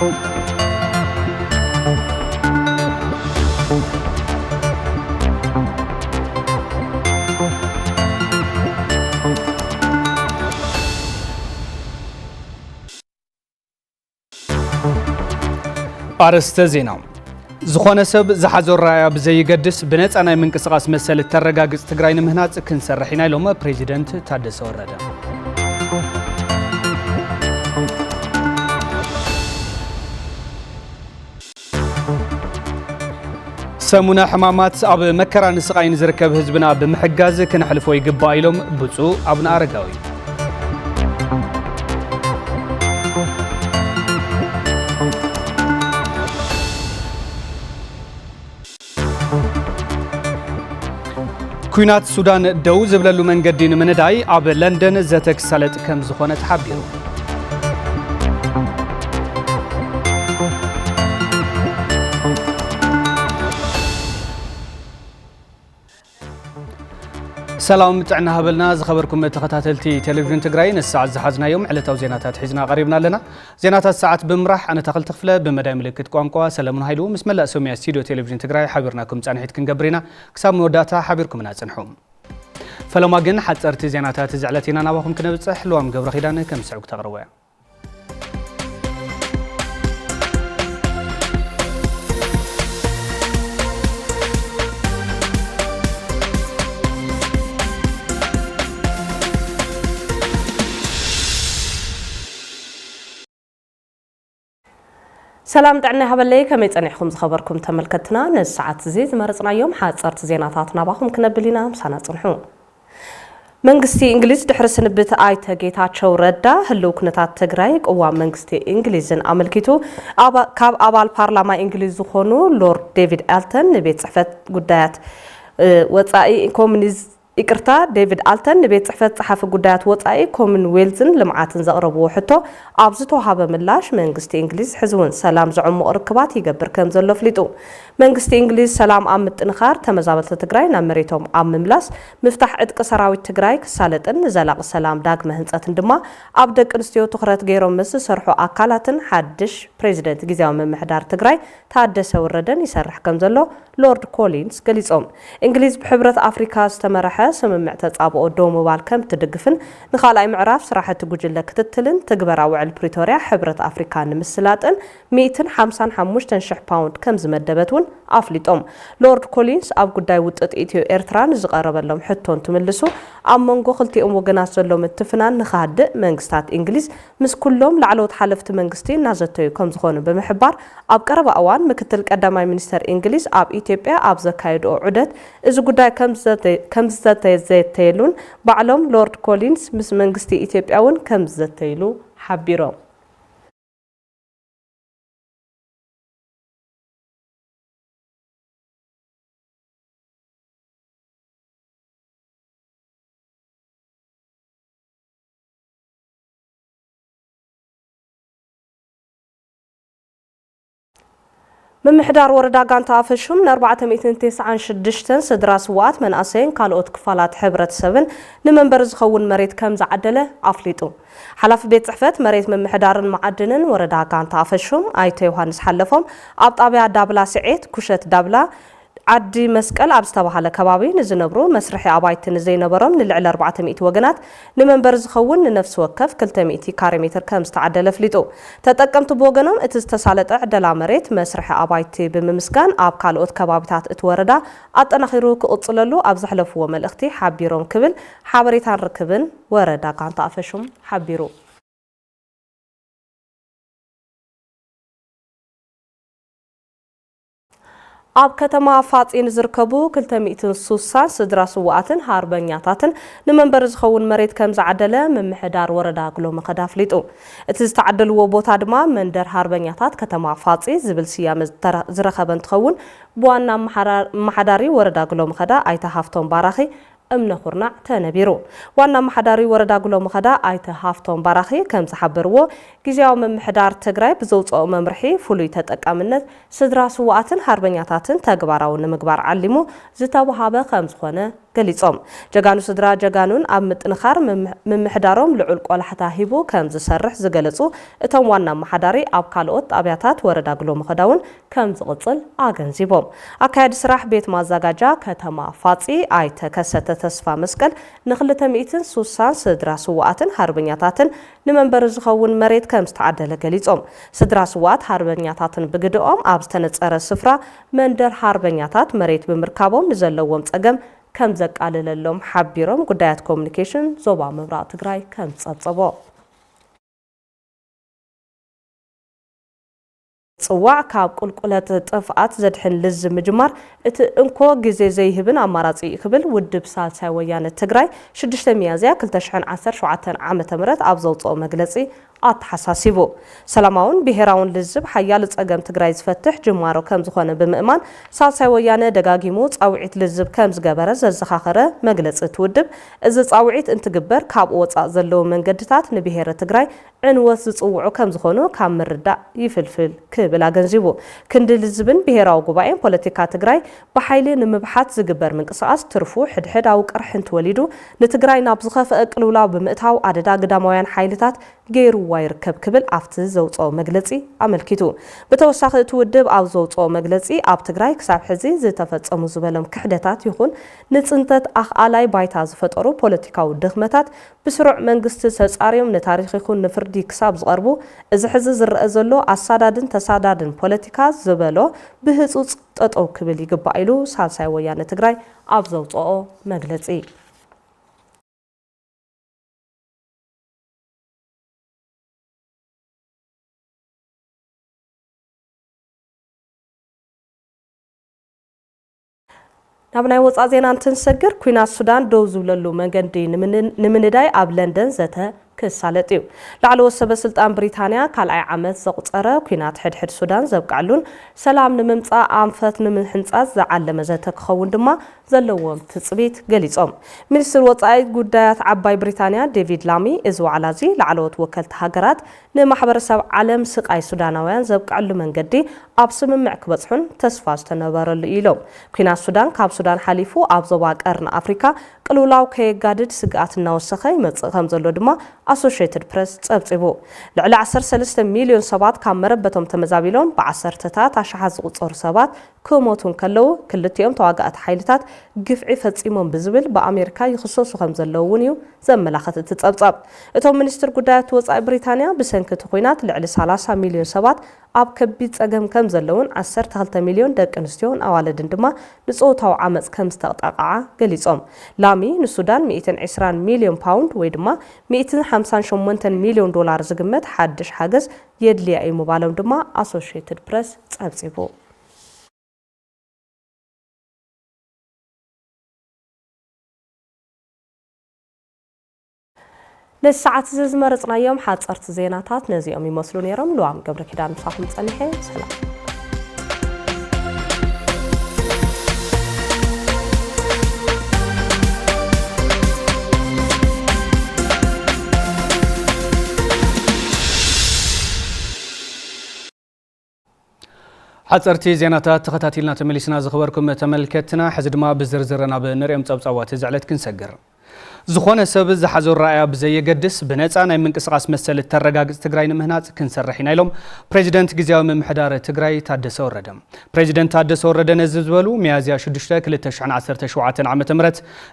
أرسته زينة زخانة سب زحزور رايا بزي يقدس بنت أنا من قصاص مسألة ترجع تجرين مهنات كنسرحين لهم بريزيدنت تادس ورده سمونا حمامات أب مكران سقاين زركب حزبنا بمحجاز كنحلفوا يقبا إلهم بصو أبنا أرجاوي كوينات السودان دو زبللو من قدين من داي أب لندن زتك سالت كم زخونة حبيرو سلام تعنا هبلنا زخبركم تخاتلتي تلفزيون تجرين الساعة زحزنا يوم على توزينات حزنا قريبنا لنا زينات الساعة بمرح أنا تخلت تخفله بمدام ملكت قوانقوا سلامون هايلو بسم الله سومي استوديو تلفزيون تجري حبرناكم تعنيت كنجبرينا كسام وداتا حبركم ناتنحوم فلما جن حتى ارتي زينات زعلتينا نباهم كنا بتصح لوام قبل خيدانا كم سعوك تغرويا سلام دعنا هبلي كم يتصنعكم خبركم تملكتنا نسعات زيز مرصنا يوم حاصرت زيناتاتنا باهم كنبلينا مسانا صنحو منغستي انجليز دحرس نبت ايتا ጌታቸው ረዳ ህልው ኩነታት ትግራይ قوام መንግስቲ እንግሊዝን አመልክቱ ካብ አባል ፓርላማ እንግሊዝ ዝኾኑ ሎርድ ዴቪድ አልተን ቤት ጽሕፈት ጉዳያት ወጻኢ ኮሙኒዝ ይቅርታ ዴቪድ አልተን ቤት ጽሕፈት ጸሐፊ ጉዳያት ወጻኢ ኮመንዌልዝን ልምዓትን ዘቅረብዎ ሕቶ ኣብ ዝተወሃበ ምላሽ መንግስቲ እንግሊዝ ሕዝውን ሰላም ዝዕምቕ ርክባት ይገብር ከም ዘሎ ፍሊጡ መንግስቲ እንግሊዝ ሰላም ኣብ ምጥንኻር ተመዛበልቲ ትግራይ ናብ መሬቶም ኣብ ምምላስ ምፍታሕ ዕጥቂ ሰራዊት ትግራይ ክሳለጥን ዘላቂ ሰላም ዳግመ ህንፀትን ድማ ኣብ ደቂ ኣንስትዮ ትኹረት ገይሮም ምስ ዝሰርሑ ኣካላትን ሓድሽ ፕሬዚደንት ጊዜያዊ ምምሕዳር ትግራይ ታደሰ ወረደን ይሰርሕ ከም ዘሎ ሎርድ ኮሊንስ ገሊጾም እንግሊዝ ብሕብረት ኣፍሪካ ዝተመረሐ سممع تصابو دوم وبال كم تدقفن نخالاي معراف صراحة تجوجل كتتلن تجبر وعل بريتوريا حبرة أفريقيا مسلاتن 255 شح باوند كم زمدبتون أفليتهم لورد كولينز أب قداي وطت إيتيو إيرتران زقرب لهم حتون تملسو أمونغو خلتي وجناس لهم اتفنان نخاد منغستات إنجليز مس كلهم لعلوت حلفت منغستين نازتو كم زخون بمحبار أب قرب أوان مكتل قداماي منستر إنجليز أب إثيوبيا أب زكايد أو عدد إذا قداي كم زتيلون بعلم لورد كولينز مس منغستي إثيوبياون كم زتيلو حبيرو ممحدار وردا قانتا أفشهم 496 سدراس وات من أسين كالوت كفالات حبرة 7 نمنبرز خون مريت كم زعدله أفليتو حلف بيت صحفت مريت ممحدار معدنن وردا قانتا أفشهم آيتا يوهانس حلفهم أبطابيا دابلا سعيد كشت دابلا عدي مسكال أبستبها لكبابي نزنبرو مسرحي عبايتن زي نبرم نلعل 400 وجنات نمنبرز خون لنفس وكف كل 100 كاريمتر كم استعدل فليتو تتقمت بوجنم اتستسالت عدل مريت مسرحي عبايتي بمسكان أب كالوت كبابتات اتوردا أتنخيرو كأطللو أبزحلف وملختي حبيرون كبل حبريتان ركبن وردا كان طافشهم حبيرو أب كتما فاطين زركبو كلتا مئتن سوسان سدراس وقاتن هاربنياتاتن نمنبرز خون مريت كم زعدله من محدار وردا قلو مخدا فليتو اتزتعدل وبوتا دما من در هاربنياتات كتما فاطي زبل سيام زرخبن تخون بوانا محداري وردا قلو مخدا ايتا هافتون باراخي እምነኹርና ተነቢሩ ዋና መሓዳሪ ወረዳ ጉሎ መኸዳ ኣይተ ሃፍቶም ባራኺ ከም ዝሓበርዎ ጊዜያዊ ምምሕዳር ትግራይ ብዘውፅኦ መምርሒ ፍሉይ ተጠቃምነት ስድራ ስዋኣትን ሃርበኛታትን ተግባራዊ ንምግባር ዓሊሙ ዝተወሃበ ከም ዝኾነ ገሊጾም ጀጋኑ ስድራ ጀጋኑን ኣብ ምጥንኻር ምምሕዳሮም ልዑል ቆላሕታ ሂቡ ከም ዝሰርሕ ዝገለጹ እቶም ዋና መሓዳሪ ኣብ ካልኦት ጣብያታት ወረዳ ጉሎ መኸዳውን ከም ዝቕጽል ኣገንዚቦም ኣካያዲ ስራሕ ቤት ማዘጋጃ ከተማ ፋጺ ኣይተከሰተ ተስፋ መስቀል ን260 ስድራ ስዋኣትን ሃርበኛታትን ንመንበሪ ዝኸውን መሬት ከም ዝተዓደለ ገሊጾም ስድራ ስዋኣት ሃርበኛታትን ብግድኦም ኣብ ዝተነጸረ ስፍራ መንደር ሃርበኛታት መሬት ብምርካቦም ንዘለዎም ጸገም ከም ዘቃልለሎም ሓቢሮም ጉዳያት ኮሙኒኬሽን ዞባ ምብራቕ ትግራይ ከም ጸብጸቦ ጽዋዕ ካብ ቁልቁለት ጥፍኣት ዘድሕን ልዝ ምጅማር እቲ እንኮ ግዜ ዘይህብን ኣማራጺ ክብል ውድብ ሳልሳይ ወያነ ትግራይ 6 ሚያዝያ 2017 ዓ.ም ኣብ ዘውፅኦ መግለጺ ኣተሓሳሲቡ ሰላማውን ብሄራውን ልዝብ ሓያል ጸገም ትግራይ ዝፈትሕ ጅማሮ ከም ዝኾነ ብምእማን ሳልሳይ ወያነ ደጋጊሙ ጻውዒት ልዝብ ከም ዝገበረ ዘዘኻኸረ መግለጺ ትውድብ እዚ ጻውዒት እንትግበር ካብ ወጻእ ዘለዉ መንገድታት ንብሄረ ትግራይ ዕንወት ዝጽውዑ ከም ዝኾኑ ካብ ምርዳእ ይፍልፍል ክብል ኣገንዚቡ ክንዲ ልዝብን ብሄራዊ ጉባኤን ፖለቲካ ትግራይ ብሓይሊ ንምብሓት ዝግበር ምንቅስቓስ ትርፉ ሕድሕዳዊ ቅርሕን ተወሊዱ ንትግራይ ናብ ዝኸፍአ ቅልውላው ብምእታው ኣደዳ ግዳማውያን ሓይልታት ገይሩዋ ይርከብ ክብል ኣብቲ ዘውፅኦ መግለጺ ኣመልኪቱ ብተወሳኺ እቲ ውድብ ኣብ ዘውፅኦ መግለጺ ኣብ ትግራይ ክሳብ ሕዚ ዝተፈጸሙ ዝበሎም ክሕደታት ይኹን ንጽንተት ኣኽኣላይ ባይታ ዝፈጠሩ ፖለቲካዊ ድኽመታት ብስሩዕ መንግስቲ ተጻርዮም ንታሪኽ ይኹን ንፍርዲ ክሳብ ዝቐርቡ እዚ ሕዚ ዝረአ ዘሎ ኣሳዳድን ተሳዳድን ፖለቲካ ዝበሎ ብህጹጽ ጠጠው ክብል ይግባእ ኢሉ ሳልሳይ ወያነ ትግራይ ኣብ ዘውፅኦ መግለጺ ናብ ናይ ወፃእ ዜና እንትንሰግር ኩናት ሱዳን ደው ዝብለሉ መንገዲ ንምንዳይ ኣብ ለንደን ዘተ ክሳለጥ እዩ ላዕለወ ሰበስልጣን ብሪታንያ ካልኣይ ዓመት ዘቁፀረ ኩናት ሕድሕድ ሱዳን ዘብቃሉን ሰላም ንምምፃእ ኣንፈት ንምሕንፃት ዝዓለመ ዘተ ክኸውን ድማ ዘለዎም ትፅቢት ገሊጾም ሚኒስትር ወፃኢ ጉዳያት ዓባይ ብሪታንያ ዴቪድ ላሚ እዚ ዋዕላ እዚ ላዕለወት ወከልቲ ሃገራት ንማሕበረሰብ ዓለም ስቃይ ሱዳናውያን ዘብቃሉ መንገዲ ኣብ ስምምዕ ክበፅሑን ተስፋ ዝተነበረሉ ኢሎም ኩናት ሱዳን ካብ ሱዳን ሓሊፉ ኣብ ዞባ ቀርኒ ኣፍሪካ ቅልውላው ከየጋድድ ስግኣት እናወሰኸ ይመጽእ ከም ዘሎ ድማ ኣሶሺየትድ ፕሬስ ጸብጺቡ ልዕሊ 13 ሚልዮን ሰባት ካብ መረበቶም ተመዛቢሎም ብዓሰርተታት ኣሽሓት ዝቁጸሩ ሰባት ክሞቱን ከለው ክልቲኦም ተዋጋእቲ ሓይልታት ግፍዒ ፈጺሞም ብዝብል በኣሜሪካ ይኽሰሱ ከም ዘለው እውን እዩ ዘመላኽት እቲ ጸብጻብ እቶም ሚኒስትር ጉዳያት ወፃኢ ብሪታንያ ብሰንኪ ኩናት ልዕሊ 30 ሚልዮን ሰባት ኣብ ከቢድ ጸገም ከም ዘለውን 12 ሚልዮን ደቂ ኣንስትዮን ኣዋልድን ድማ ንጾታዊ ዓመፅ ከም ዝተቐጣቕዓ ገሊጾም ላሚ ንሱዳን 120 ሚልዮን ፓውንድ ወይ ድማ 158 ሚልዮን ዶላር ዝግመት ሓድሽ ሓገዝ የድልያ እዩ ምባሎም ድማ ኣሶሺየትድ ፕሬስ ጸብጺቡ ለሰዓት ዝመረጽናዮም ሓጸርቲ ዜናታት ነዚኦም ይመስሉ ነይሮም ልዋም ገብረ ኪዳን ምሳኹም ጸኒሐ ሰላም حصرتي زيناتات تخاتيلنا تمليسنا زخبركم تملكتنا حزد ما بزرزرنا بنريم صبصوات زعلت كنسجر زخونه سب زحزور رايا بزي قدس بنصا ناي منقسقاس مسل ترغاغص تግራይ ንምህናጽ ክንሰርሕና ኢሎም ፕሬዚደንት ግዚያዊ ምምሕዳር ትግራይ ታደሰ ወረደ ፕሬዚደንት ታደሰ ወረደ ነዝዝበሉ ሚያዝያ 6 2017 ዓ.ም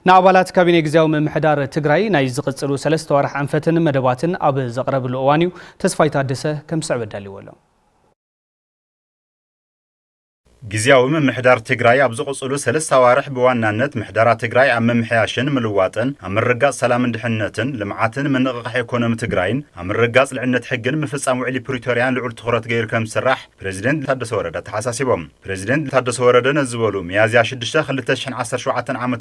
ንኣባላት ካቢኔ ግዚያዊ ምምሕዳር ትግራይ ናይ ዝቕጽሉ 3 ወርሕ አንፈትን መደባትን ኣብ ዘቕረብሉ እዋንዩ ተስፋይ ታደሰ ከም ሰዕበዳሊወሎ ጊዜያዊ ምምሕዳር ትግራይ ኣብ ዝቕጽሉ 3 ኣዋርሕ ብዋናነት ምሕዳራ ትግራይ ኣብ ምምሕያሽን ምልዋጥን ኣብ ምርጋጽ ሰላምን ድሕነትን ልምዓትን ምንቕቓሕ ኢኮኖሚ ትግራይን ኣብ ምርጋጽ ልዕነት ሕግን ምፍጻም ውዕሊ ፕሪቶርያን ልዑል ትኹረት ገይሩ ከም ዝስራሕ ፕሬዚደንት ታደሰ ወረደ ተሓሳሲቦም ፕሬዚደንት ታደሰ ወረደ ነዝበሉ ሚያዝያ 6 2017 ዓ.ም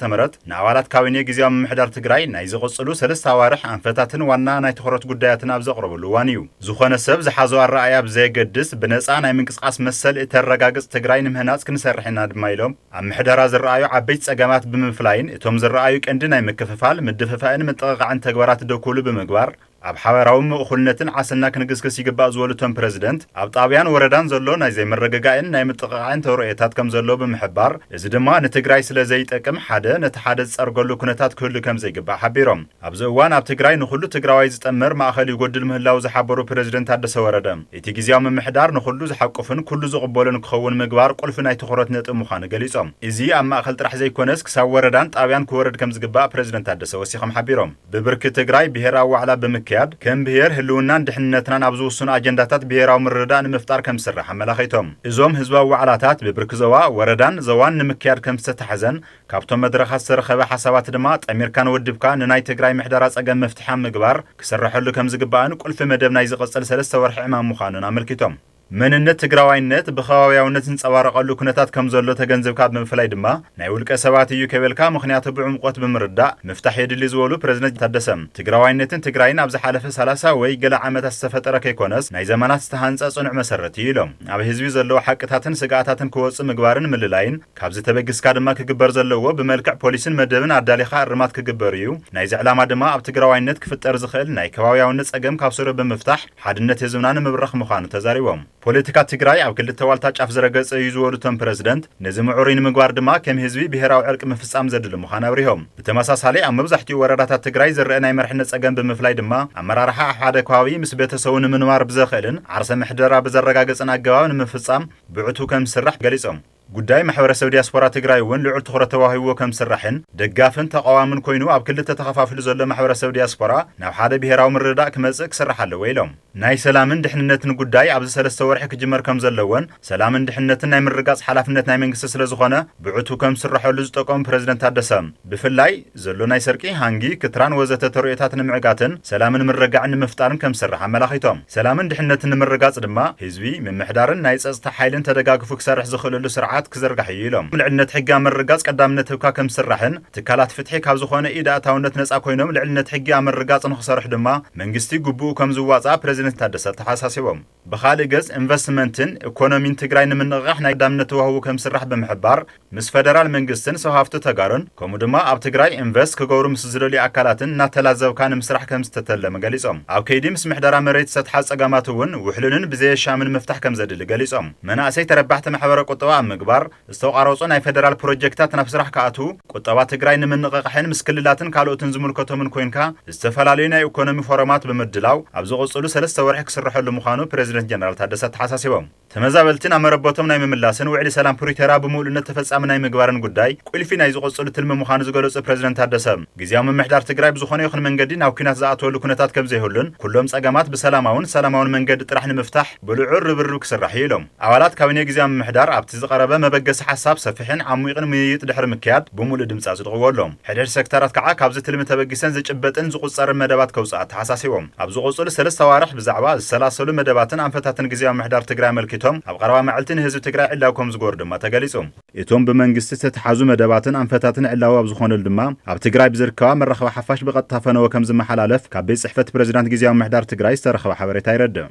ንኣባላት ካቢኔ ጊዜያዊ ምምሕዳር ትግራይ ናይ ዝቕጽሉ 3 ኣዋርሕ ኣንፈታትን ዋና ናይ ትኹረት ጉዳያትን ኣብ ዘቕረብሉ እዋን እዩ ዝኾነ ሰብ ዝሓዞ ኣረኣእያ ብዘየገድስ ብነጻ ናይ ምንቅስቓስ መሰል እተረጋግጽ ትግራይ ምህናጽ ክንሰርሕና ድማ ኢሎም ኣብ ምሕደራ ዝረኣዩ ዓበይቲ ጸገማት ብምፍላይን እቶም ዝረኣዩ ቀንዲ ናይ ምክፍፋል ምድፍፋእን ምጥቕቃዕን ተግባራት ደኩሉ ብምግባር ኣብ ሓበራዊ እኩልነትን ዓሰና ክንግስግስ ይግባእ ዝበሉቶም ፕሬዝደንት ኣብ ጣብያን ወረዳን ዘሎ ናይ ዘይመረጋጋእን ናይ ምጥቕቃዕን ተውርኤታት ከም ዘሎ ብምሕባር እዚ ድማ ንትግራይ ስለ ዘይጠቅም ሓደ ነቲ ሓደ ዝጸርገሉ ኩነታት ክህሉ ከም ዘይግባእ ሓቢሮም ኣብዚ እዋን ኣብ ትግራይ ንኹሉ ትግራዋይ ዝጠመር ማእኸል ይጎድል ምህላው ዝሓበሩ ፕሬዝደንት ታደሰ ወረደ እቲ ግዝያዊ ምምሕዳር ንኹሉ ዝሓቁፍን ኩሉ ዝቕበሉን ክኸውን ምግባር ቁልፊ ናይ ትኹረት ነጥብ ምዃኑ ገሊጾም እዚ ኣብ ማእኸል ጥራሕ ዘይኮነስ ክሳብ ወረዳን ጣብያን ክወርድ ከም ዝግባእ ፕሬዝደንት ታደሰ ወሲኾም ሓቢሮም ብብርኪ ትግራይ ብሄራዊ ዋዕላ ብምክያድ ከም ብሄር ህልውናን ድሕንነትናን ኣብ ዝውስኑ ኣጀንዳታት ብሄራዊ ምርዳእ ንምፍጣር ከም ዝስራሕ ኣመላኺቶም እዞም ህዝባዊ ዋዕላታት ብብርኪ ዞባ ወረዳን ዞባን ንምክያድ ከም ዝተተሓዘን ካብቶም መድረኻት ዝተረኸበ ሓሳባት ድማ ጠሚርካን ወድብካ ንናይ ትግራይ ምሕደራ ጸገም መፍትሓ ምግባር ክስርሐሉ ከም ዝግባእን ቁልፊ መደብ ናይ ዝቕጽል 3 ወርሒ ዕማም ምዃኑን ኣመልኪቶም መንነት ትግራዋይነት ብኸባቢያውነት ዝንጸባረቐሉ ኩነታት ከም ዘሎ ተገንዝብካ ብምፍላይ ድማ ናይ ውልቀ ሰባት እዩ ከበልካ ምኽንያቱ ብዕምቆት ብምርዳእ ምፍታሕ የድሊ ዝበሉ ፕሬዝደንት ታደሰ ትግራዋይነትን ትግራይን ኣብ ዝሓለፈ 30 ወይ ገለ ዓመታት ዝተፈጠረ ከይኮነስ ናይ ዘመናት ዝተሃንጸ ጽኑዕ መሰረት እዩ ኢሎም ኣብ ህዝቢ ዘለዎ ሓቅታትን ስጋኣታትን ክወጽእ ምግባርን ምልላይን ካብዚ ተበግስካ ድማ ክግበር ዘለዎ ብመልክዕ ፖሊስን መደብን ኣዳሊኻ እርማት ክግበር እዩ ናይዚ ዕላማ ድማ ኣብ ትግራዋይነት ክፍጠር ዝኽእል ናይ ከባቢያውነት ጸገም ካብ ስሩ ብምፍታሕ ሓድነት ህዝብና ንምብራኽ ምዃኑ ተዛሪቦም ፖለቲካ ትግራይ ኣብ ክልተ ዋልታ ጫፍ ዝረገጸ እዩ ዝበሉቶም ፕሬዝደንት ነዚ ምዑሪን ምግባር ድማ ከም ህዝቢ ብሄራዊ ዕርቂ ምፍጻም ዘድሊ ምዃኑ ኣብሪሆም ብተመሳሳሊ ኣብ መብዛሕትኡ ወረዳታት ትግራይ ዝረአ ናይ መርሕነት ጸገም ብምፍላይ ድማ ኣመራርሓ ኣብ ሓደ ከባቢ ምስ ቤተሰቡ ንምንባር ብዘኽእልን ዓርሰ ምሕደራ ብዘረጋገጽን ኣገባብ ንምፍጻም ብዕቱ ከም ዝስራሕ ገሊጾም ጉዳይ ማሕበረሰብ ዲያስፖራ ትግራይ እውን ልዑል ትኹረት ተዋሂብዎ ከም ዝስራሕን ደጋፍን ተቃዋምን ኮይኑ ኣብ ክልተ ተኸፋፊሉ ዘሎ ማሕበረሰብ ዲያስፖራ ናብ ሓደ ብሄራዊ ምርዳእ ክመጽእ ክስራሕ ኣለዎ ኢሎም ናይ ሰላምን ድሕንነትን ጉዳይ ኣብዚ 3 ወርሒ ክጅመር ከም ዘለዎን ሰላምን ድሕንነትን ናይ ምርጋጽ ሓላፍነት ናይ መንግስቲ ስለ ዝኾነ ብዕቱ ከም ዝስራሐሉ ዝጠቆሙ ፕሬዝደንት ታደሰ ብፍላይ ዘሎ ናይ ሰርቂ ሃንጊ ክትራን ወዘተ ተርኢታት ንምዕጋትን ሰላምን ምርጋዕን ንምፍጣርን ከም ዝስራሕ ኣመላኺቶም ሰላምን ድሕንነትን ንምርጋጽ ድማ ህዝቢ ምምሕዳርን ናይ ጸጥታ ሓይልን ተደጋግፉ ክሰርሕ ዝኽእለሉ ስርዓት ክዘርጋሕ እዩ ኢሎም ልዕልነት ሕጊ ምርጋጽ ቀዳምነት ህብካ ከም ዝስራሕን ትካላት ፍትሒ ካብ ዝኾነ ኢድ ኣታውነት ነጻ ኮይኖም ልዕልነት ሕጊ ምርጋጽ ንኽሰርሑ ድማ መንግስቲ ግቡእ ከም ዝዋጻእ ፕሬዝደንት ታደሰ ተሓሳሲቦም ብኻልእ ገጽ ኢንቨስትመንትን ኢኮኖሚን ትግራይ ንምንቕራሕ ናይ ቀዳምነት ተዋህቦ ከም ዝስራሕ ብምሕባር ምስ ፌደራል መንግስትን ሰውሃፍቲ ተጋሩን ከምኡ ድማ ኣብ ትግራይ ኢንቨስት ክገብሩ ምስ ዝደልዩ ኣካላትን እናተላዘብካ ንምስራሕ ከም ዝተተለመ ገሊጾም ኣብ ከይዲ ምስ ምሕደራ መሬት ዝተሓዝ ጸገማት እውን ውሕሉልን ብዘየሻምን ምፍታሕ ከም ዘድሊ ገሊጾም መናእሰይ ተረባሕቲ ማሕበረ ቁጠባ ምግባር ዝተቋረጹ ናይ ፌደራል ፕሮጀክታት ናብ ስራሕ ከኣቱ ቁጠባ ትግራይ ንምንቕቃሕን ምስ ክልላትን ካልኦትን ዝምልከቶምን ኮይንካ ዝተፈላለዩ ናይ ኢኮኖሚ ፎረማት ብምድላው ኣብ ዝቕጽሉ 3 ወርሒ ክስርሐሉ ምዃኑ ፕሬዝደንት ጀነራል ታደሰ ተሓሳሲቦም ተመዛበልትን ኣመረቦቶም ናይ ምምላስን ውዕሊ ሰላም ፕሪቶሪያ ብምሉእነት ተፈጻሚ ናይ ምግባርን ጉዳይ ቁልፊ ናይ ዝቕጽሉ ትልሚ ምዃኑ ዝገለጹ ፕሬዝደንት ታደሰ ግዝያዊ ምምሕዳር ትግራይ ብዝኾነ ይኹን መንገዲ ናብ ኩናት ዝኣተወሉ ኩነታት ከም ዘይህሉን ኩሎም ጸገማት ብሰላማውን መንገዲ ጥራሕ ንምፍታሕ ብልዑል ርብርብ ክስራሕ ኢሎም ኣባላት ካቢነ ግዝያዊ ምምሕዳር ኣብቲ ዝቐረበ መበገሲ ሓሳብ ሰፊሕን ዓሚቕን ምይይጥ ድሕሪ ምክያድ ብምሉእ ድምጻ ዝድቕወሎም ሕድሕድ ሴክተራት ከዓ ካብዚ ትልሚ ተበጊሰን ዝጭበጥን ዝቝጸርን መደባት ከውፅኣ ተሓሳሲቦም ኣብ ዝቕጽሉ 3 ኣዋርሕ ብዛዕባ ዝሰላሰሉ መደባትን ኣንፈታትን ግዝያዊ ምምሕዳር ትግራይ መልኪቶም ኣብ ቀረባ መዓልቲ ንህዝቢ ትግራይ ዕላው ከም ዝገበሩ ድማ ተገሊጹ እቶም ብመንግስቲ ዝተተሓዙ መደባትን ኣንፈታትን ዕላው ኣብ ዝኾነሉ ድማ ኣብ ትግራይ ብዝርከባ መራኸቢ ሓፋሽ ብቐጥታ ፈነወ ከም ዝመሓላለፍ ካብ ቤት ጽሕፈት ፕሬዝዳንት ግዝያዊ ምምሕዳር ትግራይ ዝተረኸበ ሓበሬታ ይረድእ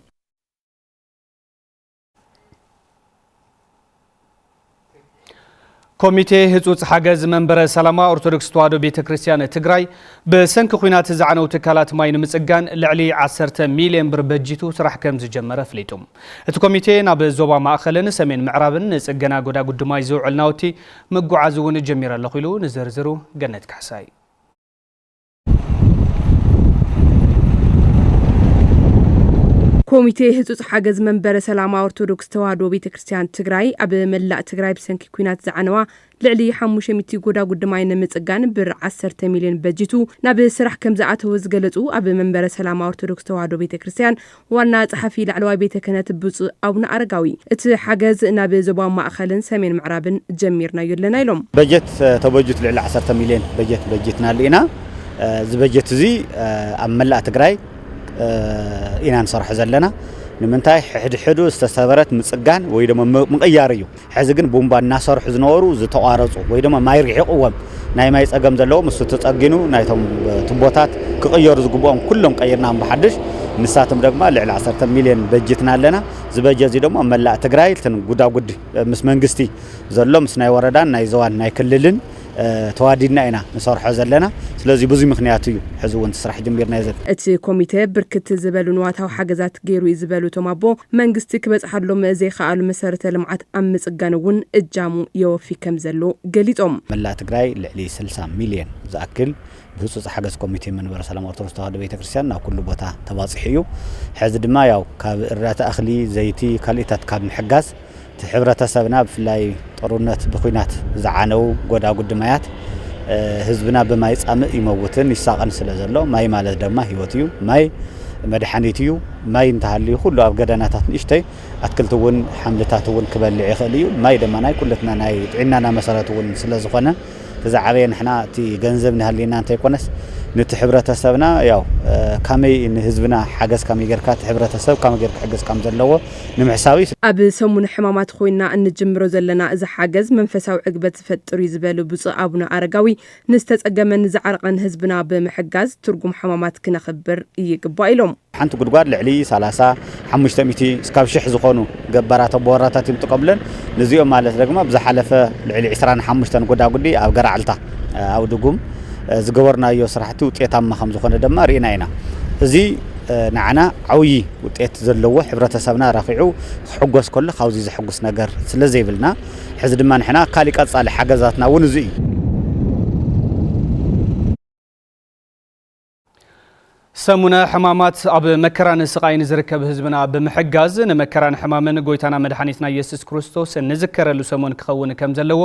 ኮሚቴ ህጹጽ ሓገዝ መንበረ ሰላማ ኦርቶዶክስ ተዋህዶ ቤተክርስቲያን ትግራይ በሰንኪ ኩናት ዝዓነው ትካላት ማይ ንምጽጋን ልዕሊ 10 ሚልዮን ብር በጅቱ ስራሕ ከም ዝጀመረ ፍሊጡ እቲ ኮሚቴ ናብ ዞባ ማእኸልን ሰሜን ምዕራብን ጽገና ጎዳ ጉድማይ ዝውዕል ናውቲ ምጉዓዝ እውን ጀሚሩ ኣሎ ኢሉ ንዝርዝሩ ገነት ካሕሳይ ኮሚቴ ህጹጽ ሓገዝ መንበረ ሰላማ ኦርቶዶክስ ተዋህዶ ቤተክርስቲያን ትግራይ ኣብ መላእ ትግራይ ብሰንኪ ኩናት ዝዓነዋ ልዕሊ 500 ጎዳ ጉድማይ ንምጽጋን ብር 10 ሚልዮን በጅቱ ናብ ስራሕ ከም ዝኣተወ ዝገለጹ ኣብ መንበረ ሰላማ ኦርቶዶክስ ተዋህዶ ቤተክርስቲያን ዋና ጸሓፊ ላዕለዋይ ቤተ ክህነት ብፁዕ አቡነ አረጋዊ እቲ ሓገዝ ናብ ዞባ ማእኸልን ሰሜን ምዕራብን ጀሚርናዮ ኣለና ኢሎም በጀት ተበጅት ልዕሊ 10 ሚልዮን በጀትና ለኢና እዚ በጀት እዚ ኣብ መላእ ትግራይ ኢና ንሰርሕ ዘለና ንምንታይ ሕድሕዱ ዝተሰበረት ምጽጋን ወይ ደሞ ምቕያር እዩ ሕዚ ግን ቦምባ እናሰርሑ ዝነበሩ ዝተቋረጹ ወይ ደሞ ማይ ርሒቕዎም ናይ ማይ ጸገም ዘለዎ ምስ ተጸጊኑ ናይቶም ቱቦታት ክቅየሩ ዝግብኦም ኩሎም ቀይርናም በሐድሽ ንሳቶም ደግሞ ልዕሊ 10 ሚልዮን በጀትና ኣለና ዝበጀት እዚ ደግሞ መላእ ትግራይ ጉዳጉድ ምስ መንግስቲ ዘሎ ምስ ናይ ወረዳን ናይ ዞዋን ናይ ክልልን ተዋዲድና ኢና ንሰርሖ ዘለና ስለዚ ብዙ ምክንያት እዩ ሕዚ እውን ስራሕ ጀሚርና ይዘት እቲ ኮሚቴ ብርክት ዝበሉ ንዋታው ሓገዛት ገይሩ ይዝበሉ ቶማቦ መንግስቲ ክበጽሓሎም ዘይከኣሉ መሰረተ ልምዓት ኣብ ምጽጋን እውን እጃሙ የወፊ ከም ዘሎ ገሊጾም መላእ ትግራይ ልዕሊ 60 ሚልዮን ዝኣክል ብህጹጽ ሓገዝ ኮሚቴ መንበረ ሰላም ኦርቶዶክስ ተዋህዶ ቤተክርስቲያን ናብ ኩሉ ቦታ ተባጽሕ እዩ ሕዚ ድማ ያው ካብ እርዳታ እኽሊ ዘይቲ ካልእታት ካብ ምሕጋዝ ሕብረተሰብና ብፍላይ ጦርነት ብኩናት ዝዓነው ጎዳጉድ ማያት ህዝብና በማይ ጻምእ ይመውትን ይሳቀን ስለዘሎ ማይ ማለት ድማ ህይወት እዩ ማይ መድኃኒት እዩ ማይ እንተሃልዩ ሁሉ ኣብ ገዳናታት ንሽተይ አትክልቱውን ሐምልታቱውን ክበልዕ ይኽእል እዩ ማይ ድማ ናይ ኩለትና ናይ ጥዕናና መሰረቱውን ስለዝኾነ ተዛዓበየ ንሕና እቲ ገንዘብ ንሃሊና እንተይኮነስ ነቲ ሕብረተሰብና ያው ካመይ ንህዝብና ሓገዝ ካመይ ጌርካ ሕብረተሰብ ካመይ ጌርካ ሓገዝ ከም ዘለዎ ንምሕሳዊ ኣብ ሰሙን ሕማማት ኮይና እንጅምሮ ዘለና እዚ ሓገዝ መንፈሳዊ ዕግበት ዝፈጥሩ ይዝበሉ ብፁዕ አቡነ አረጋዊ ንስተጸገመን ዝዓርቀን ህዝብና ብምሕጋዝ ትርጉም ሕማማት ክነኽብር ይግባእ ኢሎም ሓንቲ ጉድጓድ ልዕሊ 35 እስካብ 1000 ዝኾኑ ገባራት ቦራታት ይምጥቀምለን ነዚኦም ማለት ደግሞ ብዝሓለፈ ልዕሊ 25 ጎዳጉዲ ኣብ ገራዓልታ ኣብ ድጉም ዝገበርናዮ ስራሕቲ ውጤታማ ከም ዝኾነ ድማ ርኢና ኢና እዚ ንዓና ዓውይ ውጤት ዘለዎ ሕብረተሰብና ረኺዑ ክሕጎስ ከሎ ካብዚ ዝሕጉስ ነገር ስለዘይብልና ሕዚ ድማ ንሕና ካሊ ቀጻሊ ሓገዛትና እውን እዚ እዩ ሰሙነ ሕማማት ኣብ መከራን ስቃይን ዝርከብ ህዝብና ብምሕጋዝ ንመከራን ሕማምን ጎይታና መድኃኒትና ኢየሱስ ክርስቶስ ንዝከረሉ ሰሙን ክኸውን ከም ዘለዎ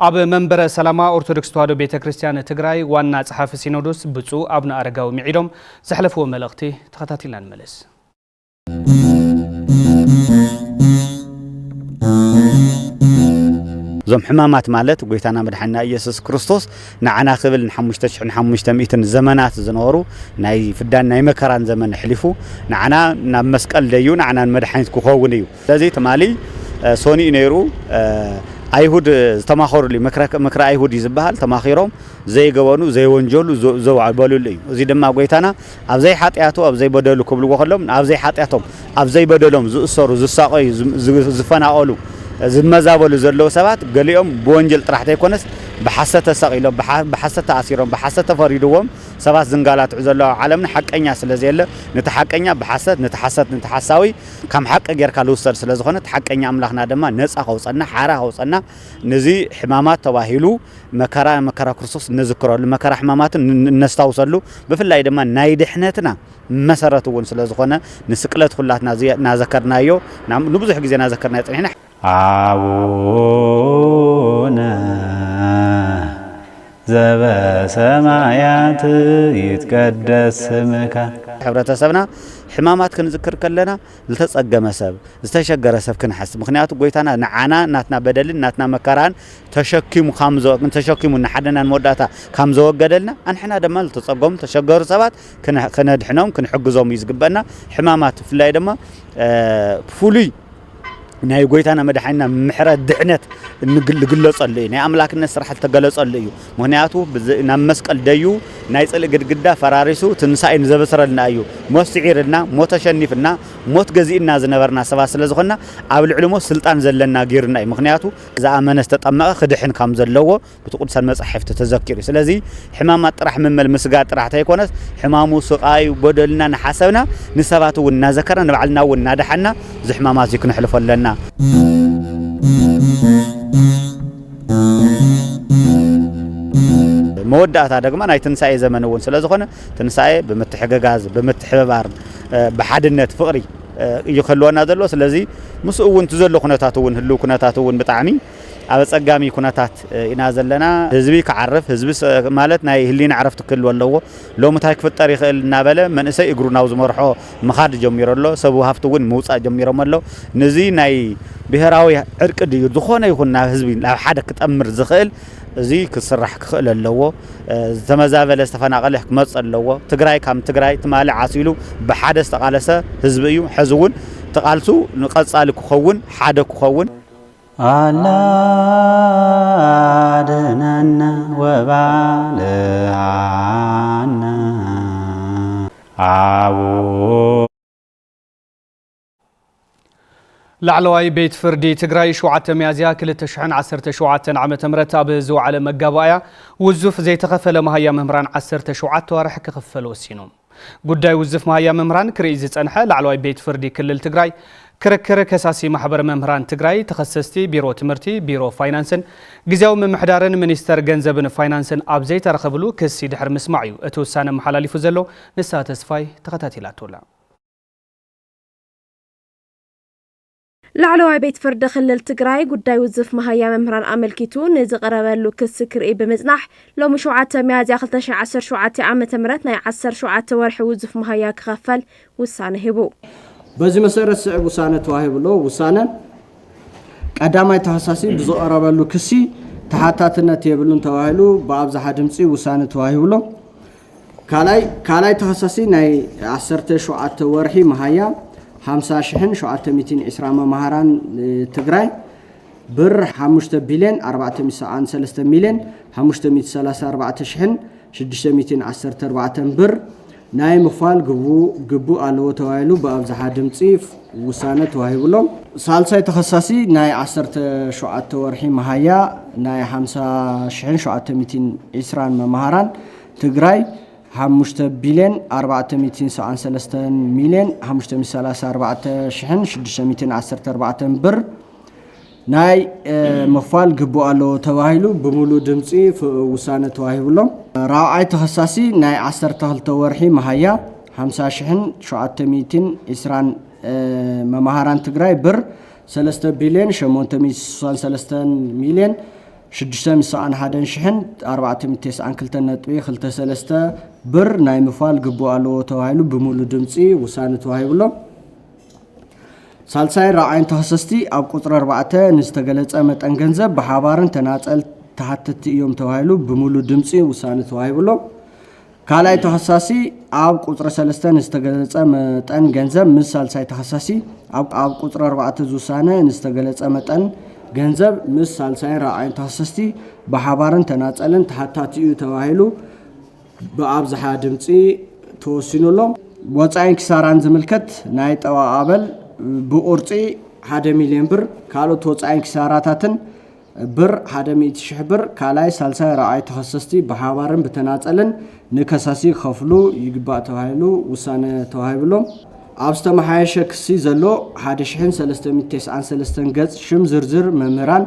ኣብ መንበረ ሰላማ ኦርቶዶክስ ተዋህዶ ቤተክርስቲያን ትግራይ ዋና ጸሓፊ ሲኖዶስ ብፁዕ አቡነ አረጋዊ ሚዒዶም ዘሕለፍዎ መልእኽቲ ተኸታቲልና እንመለስ ዞም ሕማማት ማለት ጎይታና መድኃኒትና ኢየሱስ ክርስቶስ ንዓና ክብል ን5500 ዘመናት ዝነበሩ ናይ ፍዳን ናይ መከራን ዘመን ሕሊፉ ንዓና ናብ መስቀል ደዩ ንዓና መድኃኒት ክኸውን እዩ ስለዚ ተማሊ ሶኒ ነይሩ አይሁድ ዝተማኸሩሉ መክራ አይሁድ ይዝበሃል ተማኺሮም ዘይገበኑ ዘይወንጀሉ ዘውዓበሉሉ እዩ እዚ ድማ ጎይታና ኣብ ዘይ ኃጢያቱ ኣብ ዘይ በደሉ ክብልዎ ከሎም ኣብ ዘይ ኃጢያቶም ኣብ ዘይ በደሎም ዝእሰሩ ዝሳቀዩ ዝፈናቀሉ ዝመዛበሉ ዘለው ሰባት ገሊኦም በወንጀል ጥራሕተ ይኮነስ በሐሰተ ሰቂሎም በሐሰተ አሲሮም በሐሰተ ፈሪድዎም ሰባት ዝንጋላትዑ ዘለው ዓለምና ሐቀኛ ስለዘየለ ነቲ ሐቀኛ በሐሰት ነቲ ሐሰት ነቲ ሐሳዊ ከም ሐቀ ጌርካ ልውሰድ ስለዝኾነ ሐቀኛ አምላኽና ድማ ነፃ ከውፀና ሓራ ከውፀና ነዚ ሕማማት ተባሂሉ መከራ ክርስቶስ ንዝክረሉ መከራ ሕማማትን ነስታውሰሉ ብፍላይ ድማ ናይ ድሕነትና መሰረቱ እውን ስለዝኾነ ንስቅለት ሁላትና ናዘከርናዮ ንብዙሕ ግዜ ናዘከርናዮ ጽኒሕና አቡነ ዘበሰማያት ይትቀደስ ስምከ ሕብረተሰብና ሕማማት ክንዝክር ከለና ዝተጸገመ ሰብ ዝተሸገረ ሰብ ክንሐስብ ምክንያቱ ጎይታና ንዓና ናትና በደልን ናትና መከራን ተሸኪሙ ንሓደናን መወዳእታ ከም ዘወገደልና አንሕና ድማ ዝተጸገሙ ተሸገሩ ሰባት ክነድሕኖም ክንሕግዞም እዩ ዝግበአና ሕማማት ፍላይ ድማ ፍሉይ ናይ ጎይታና መድኃኒትና ምሕረት ድሕነት ንግለጸሉ እዩ ናይ አምላክነት ስራሕ ተገለጸሉ እዩ ምክንያቱ ናብ መስቀል ደዩ ናይ ጽልእ ግድግዳ ፈራሪሱ ትንሳኤን ዘበሰረልና እዩ ሞት ስዒርና ሞት ተሸኒፍና ሞት ገዚእና ዝነበርና ሰባት ስለዝኾና ኣብ ልዕሊ ሞት ስልጣን ዘለና ጌርና እዩ ምክንያቱ ዝኣመነ ዝተጠመቐ ክድሕን ከም ዘለዎ ብትቅዱሳን መጻሕፍቲ ተዘኪሩ ስለዚ ሕማማት ጥራሕ መመል ምስጋድ ጥራሕ ተይኮነስ ሕማሙ ስቃይ በደልና ንሓሰብና ንሰባት እውን እናዘከርና ንባዕልና እውን እናድሓና ዝሕማማት ይክንሕልፎ ኣለና መወዳእታ ደግሞ ናይ ትንሳኤ ዘመን እውን ስለዝኾነ ትንሳኤ ብምትሕግጋዝ ብምትሕብባር በሓድነት ፍቕሪ እዩ ከልወና ዘሎ ስለዚ ምስኡ እውን ትዘሎ ኩነታት እውን ህሉ ኩነታት እውን ብጣዕሚ ኣብ ጸጋሚ ኩነታት ኢና ዘለና ህዝቢ ክዓርፍ ህዝቢ ማለት ናይ ህሊና ዓረፍቲ ክህልዎ ኣለዎ ሎሚ እንታይ ክፍጠር ይኽእል እናበለ መንእሰይ እግሩ ናብ ዝመርሖ ምኻድ ጀሚሩ ኣሎ ሰብ ሃፍቲ እውን ምውፃእ ጀሚሮም ኣሎ ነዚ ናይ ብሄራዊ ዕርቂ ድዩ ዝኾነ ይኹን ናብ ህዝቢ ናብ ሓደ ክጠምር ዝኽእል እዚ ክስራሕ ክኽእል ኣለዎ ዝተመዛበለ ዝተፈናቀለ ክመጽእ ኣለዎ ትግራይ ከም ትግራይ ትማሊ ዓሲሉ ብሓደ ዝተቃለሰ ህዝቢ እዩ ሕዚ እውን ተቃልሱ ንቀጻሊ ክኸውን ሓደ ክኸውን አላድነና ወባልሃና አቡ ላዕለዋይ ቤት ፍርዲ ትግራይ 7 ሚያዝያ 2017 ዓመተ ምህረት ኣብ ዝወዓለ መጋባእያ ውዙፍ ዘይተኸፈለ መሃያ መምህራን 17 ወርሕ ክኽፈል ወሲኑ ጉዳይ ውዙፍ መሃያ መምህራን ክርኢ ዝጸንሐ ላዕለዋይ ቤት ፍርዲ ክልል ትግራይ ክርክር ከሳሲ ማሕበር መምህራን ትግራይ ተኸሰስቲ ቢሮ ትምህርቲ ቢሮ ፋይናንስን ግዚያዊ ምምሕዳርን ሚኒስተር ገንዘብን ፋይናንስን ኣብ ዘይተረኸብሉ ክሲ ድሕር ምስማዕ እዩ እቲ ውሳነ መሓላሊፉ ዘሎ ንሳ ተስፋይ ተኸታቲላቶላ ላዕለዋይ ቤት ፍርዲ ክልል ትግራይ ጉዳይ ውዝፍ መሃያ መምህራን ኣመልኪቱ ንዝቐረበሉ ክስ ክርኢ ብምጽናሕ ሎሚ 7 ሚያዝያ 2017 ዓመተ ምህረት ናይ 17 ወርሒ ውዝፍ መሃያ ክኸፈል ውሳነ ሂቡ በዚህ መሰረት ስዕብ ውሳነ ተዋሂብሎ ውሳነ ቀዳማይ ተኸሳሲ ብዝቐረበሉ ክሲ ተሓታትነት የብሉን ተዋሂሉ ብኣብዝሓ ድምፂ ውሳነ ተዋሂብሎ ካልኣይ ተኸሳሲ ናይ 17 ወርሒ መሃያ 50,720 መምህራን ትግራይ ብር 5 ቢልዮን 493 ሚልዮን 534,614 ብር ናይ ምኽፋል ግቡእ ኣለዎ ተዋሂሉ ብኣብዝሓ ድምፂ ውሳነ ተዋሂብሎም ሳልሳይ ተኸሳሲ ናይ 17 ወርሒ መሃያ ናይ 50,720 መምህራን ትግራይ 5 ቢልዮን 493 ሚልዮን 534,614 ብር ናይ ምኽፋል ግቡእ ኣለዎ ተባሂሉ ብሙሉ ድምፂ ውሳነ ተዋሂብሎም ራብዓይ ተኸሳሲ ናይ 12 ወርሒ መሃያ 50,720 መምህራን ትግራይ ብር 3 ቢልዮን 863 ሚልዮን 691,492 ብር ናይ ምኽፋል ግቡእ ኣለዎ ተባሂሉ ብሙሉ ድምፂ ውሳነ ተዋሂብሎም ሳልሳይ ራብዓይ ተኸሰስቲ ኣብ ቁጥሪ 4 ንዝተገለጸ መጠን ገንዘብ ብሓባርን ተናጸል ተሓተቲ እዮም ተባሂሉ ብሙሉ ድምፂ ውሳነ ተዋሂብሎም ካልኣይ ተኸሳሲ ኣብ ቁጥሪ 3 ንዝተገለጸ መጠን ገንዘብ ምስ ሳልሳይ ተኸሳሲ ኣብ ቁጥሪ 4 ዝውሳነ ንዝተገለጸ መጠን ገንዘብ ምስ ሳልሳይ ራብዓይ ተኸሰስቲ ብሓባርን ተናጸልን ተሓታቲ እዩ ተባሂሉ ብኣብዝሓ ድምፂ ተወሲኑሎም ወጻኢን ክሳራን ዝምልከት ናይ ጠዋኣበል ብቁርፂ 1 ሚልዮን ብር ካልኦት ወጻኢን ክሳራታትን ብር 100,000 ብር ካልኣይ ሳልሳይ ራብዓይ ተኸሰስቲ ብሓባርን ብተናጸልን ንከሳሲ ከፍሉ ይግባእ ተባሂሉ ውሳነ ተዋሂብሎም ኣብ ዝተመሓየሸ ክሲ ዘሎ 1393 ገጽ ሽም ዝርዝር መምህራን